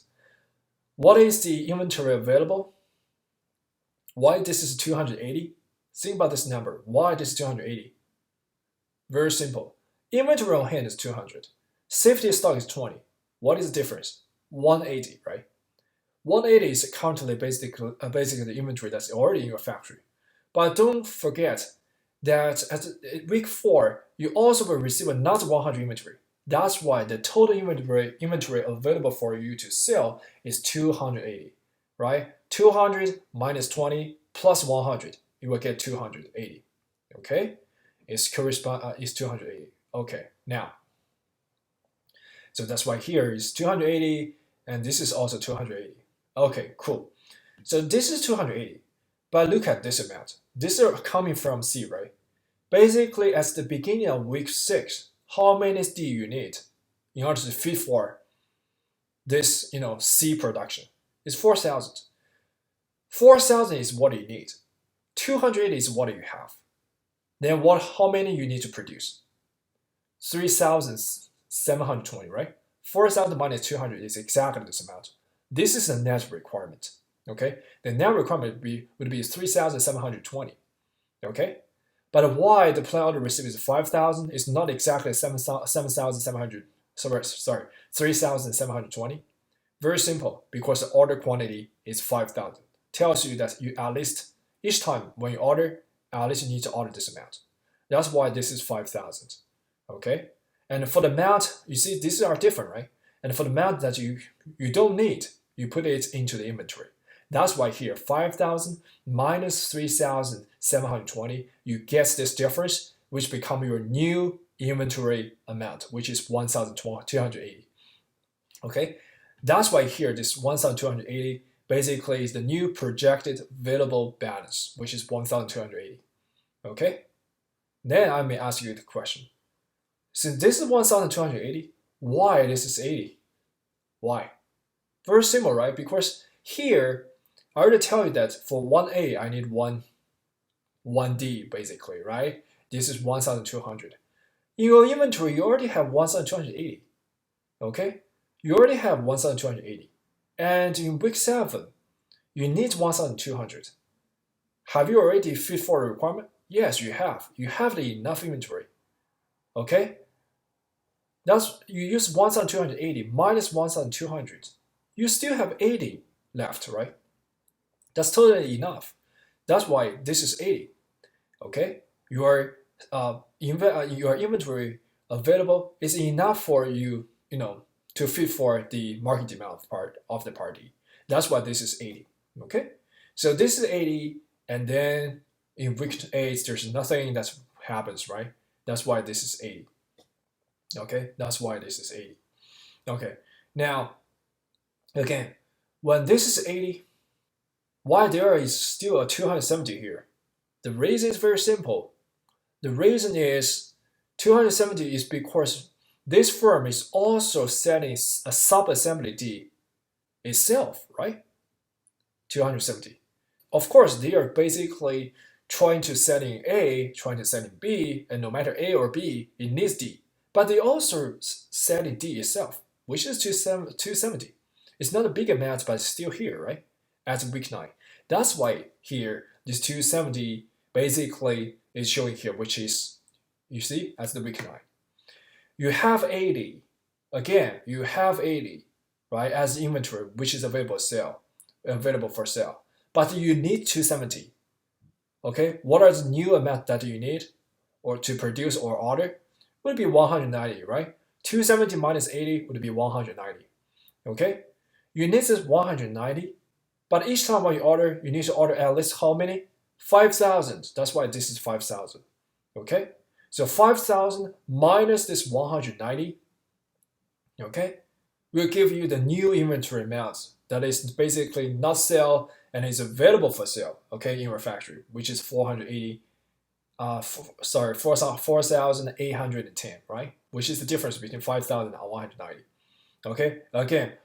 What is the inventory available? Why this is 280? Think about this number. Why this is 280? Very simple. Inventory on hand is 200. Safety stock is 20. What is the difference? 180, right? 180 is currently basically the inventory that's already in your factory. But don't forget that at week 4, you also will receive another 100 inventory. That's why the total inventory available for you to sell is 280, right? 200 minus 20 plus 100, you will get 280. Okay, is 280. Okay, now, so that's why here is 280, and this is also 280. Okay, cool. So this is 280, but look at this amount. This is coming from C, right? Basically, at the beginning of week 6, how many D you need in order to feed for this, C production? It's 4,000. 4,000 is what you need. 280 is what you have. Then how many you need to produce? 3,720, right? 4,000 minus 200 is exactly this amount. This is the net requirement. Okay, the net requirement would be 3,720. Okay, but why the plan order received is 5,000? It's not exactly 7,700. Sorry, 3,720. Very simple, because the order quantity is 5,000. Tells you that you at least each time when you order, at least you need to order this amount. That's why this is 5,000. Okay, and for the amount, you see these are different, right? And for the amount that you don't need, you put it into the inventory. That's why here 5,000 minus 3,720, you get this difference, which become your new inventory amount, which is 1,280. Okay, that's why here this 1,280 basically is the new projected available balance, which is 1,280. Okay, then I may ask you the question. Since this is 1,280, why this is 80? Why? Very simple, right? Because here, I already tell you that for 1A, I need 1D basically, right? This is 1,200. In your inventory, you already have 1,280. Okay? You already have 1,280. And in week 7, you need 1,200. Have you already fit for the requirement? Yes, you have. You have enough inventory. Okay? You use 1,280 minus 1,200. You still have 80 left, right? That's totally enough. That's why this is 80. Okay? Your inventory available is enough for you, to fit for the market demand part of the party. That's why this is 80. Okay? So this is 80, and then in week 8, there's nothing that happens, right? That's why this is 80. Okay? That's why this is 80. Okay. Now, again, when this is 80, why there is still a 270 here? The reason is very simple. The reason is 270 is because this firm is also setting a sub-assembly D itself, right? 270. Of course, they are basically trying to set in A, trying to set in B, and no matter A or B, it needs D. But they also set in D itself, which is 270. It's not a big amount, but it's still here, right? At week 9. That's why here, this 270 basically is showing here, which is, you see, as the week 9. You have 80. Again, you have 80, right, as inventory, which is available for sale. But you need 270. Okay, what are the new amount that you need or to produce or order? Would be 190, right? 270 minus 80 would be 190. Okay, you need this 190, but each time when you order, you need to order at least how many? 5,000. That's why this is 5,000. Okay, so 5,000 minus this 190, okay, will give you the new inventory amount that is basically not sale and is available for sale, okay, in your factory, which is 4,810, right? Which is the difference between 5,000 and 190. Okay, again,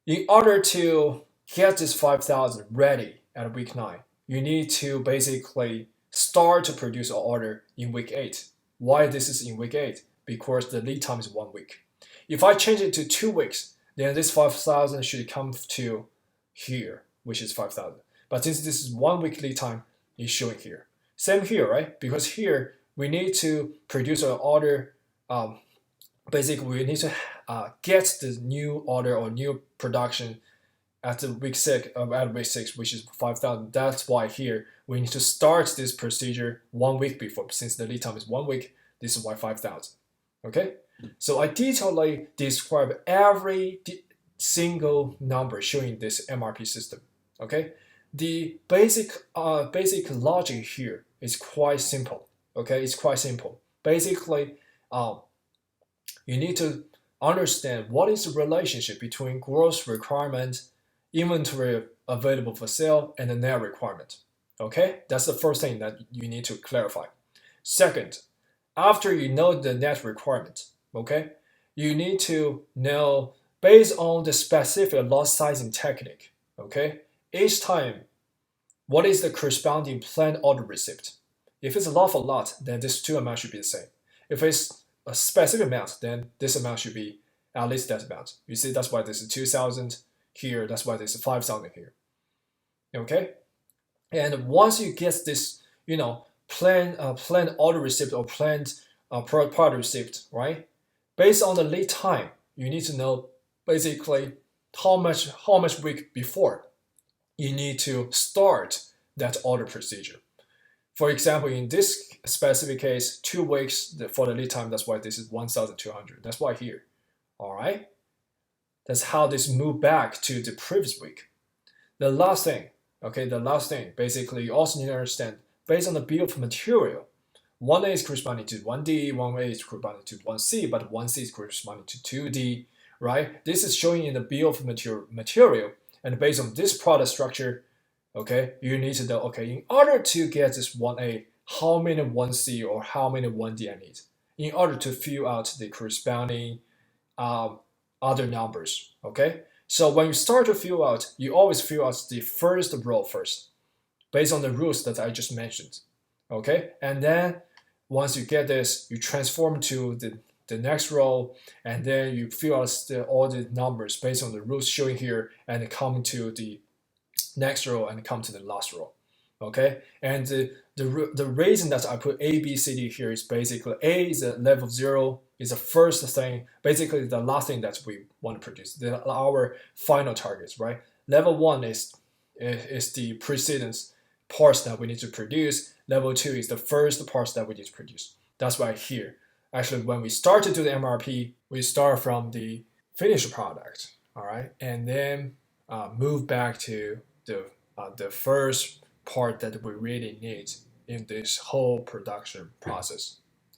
in order to get this 5,000 ready at week 9, you need to basically start to produce an order in week 8. Why this is in week 8? Because the lead time is 1 week. If I change it to 2 weeks, then this 5,000 should come to here, which is 5,000. But since this is 1 week lead time, it's showing here. Same here, right? Because here we need to produce an order basically we need to get the new order or new production at the week 6, which is 5,000. That's why here we need to start this procedure 1 week before. Since the lead time is 1 week, this is why 5,000. Okay, so I detailedly describe every single number showing this MRP system. Okay, the basic logic here is quite simple. Okay, it's quite simple. Basically, you need to understand what is the relationship between gross requirement, inventory available for sale, and the net requirement. Okay, that's the first thing that you need to clarify. Second, after you know the net requirement, okay, you need to know based on the specific lot sizing technique, okay, each time what is the corresponding planned order receipt. If it's a lot for lot, then this two amounts should be the same. If it's a specific amount, then this amount should be at least that amount. You see, that's why this is 2,000 here, that's why this is 5,000 here. Okay, and once you get this, planned order receipt or planned product receipt, right? Based on the lead time, you need to know basically how much week before you need to start that order procedure. For example, in this specific case, 2 weeks for the lead time. That's why this is 1,200. That's why here. All right. That's how this moved back to the previous week. The last thing, basically, you also need to understand based on the bill of material. 1A is corresponding to 1D, 1A is corresponding to 1C, but 1C is corresponding to 2D, right? This is showing in the bill of material, and based on this product structure, okay, you need to know, okay, in order to get this 1A, how many 1C or how many 1D I need in order to fill out the corresponding other numbers, okay? So when you start to fill out, you always fill out the first row first, based on the rules that I just mentioned, okay? And then once you get this, you transform to the next row, and then you fill out all the numbers based on the rules showing here, and come to the next row and come to the last row. Okay, and the reason that I put A, B, C, D here is basically A is a level 0, is the first thing, basically the last thing that we want to produce, our final targets, right? Level 1 is the precedence parts that we need to produce. Level 2 is the first parts that we need to produce. That's why here, actually, when we start to do the MRP, we start from the finished product, all right, and then move back to the first part that we really need in this whole production process.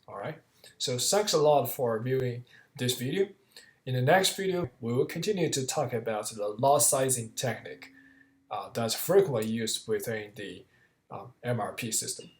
All right, so thanks a lot for viewing this video. In the next video, we will continue to talk about the lot sizing technique that's frequently used within the MRP system.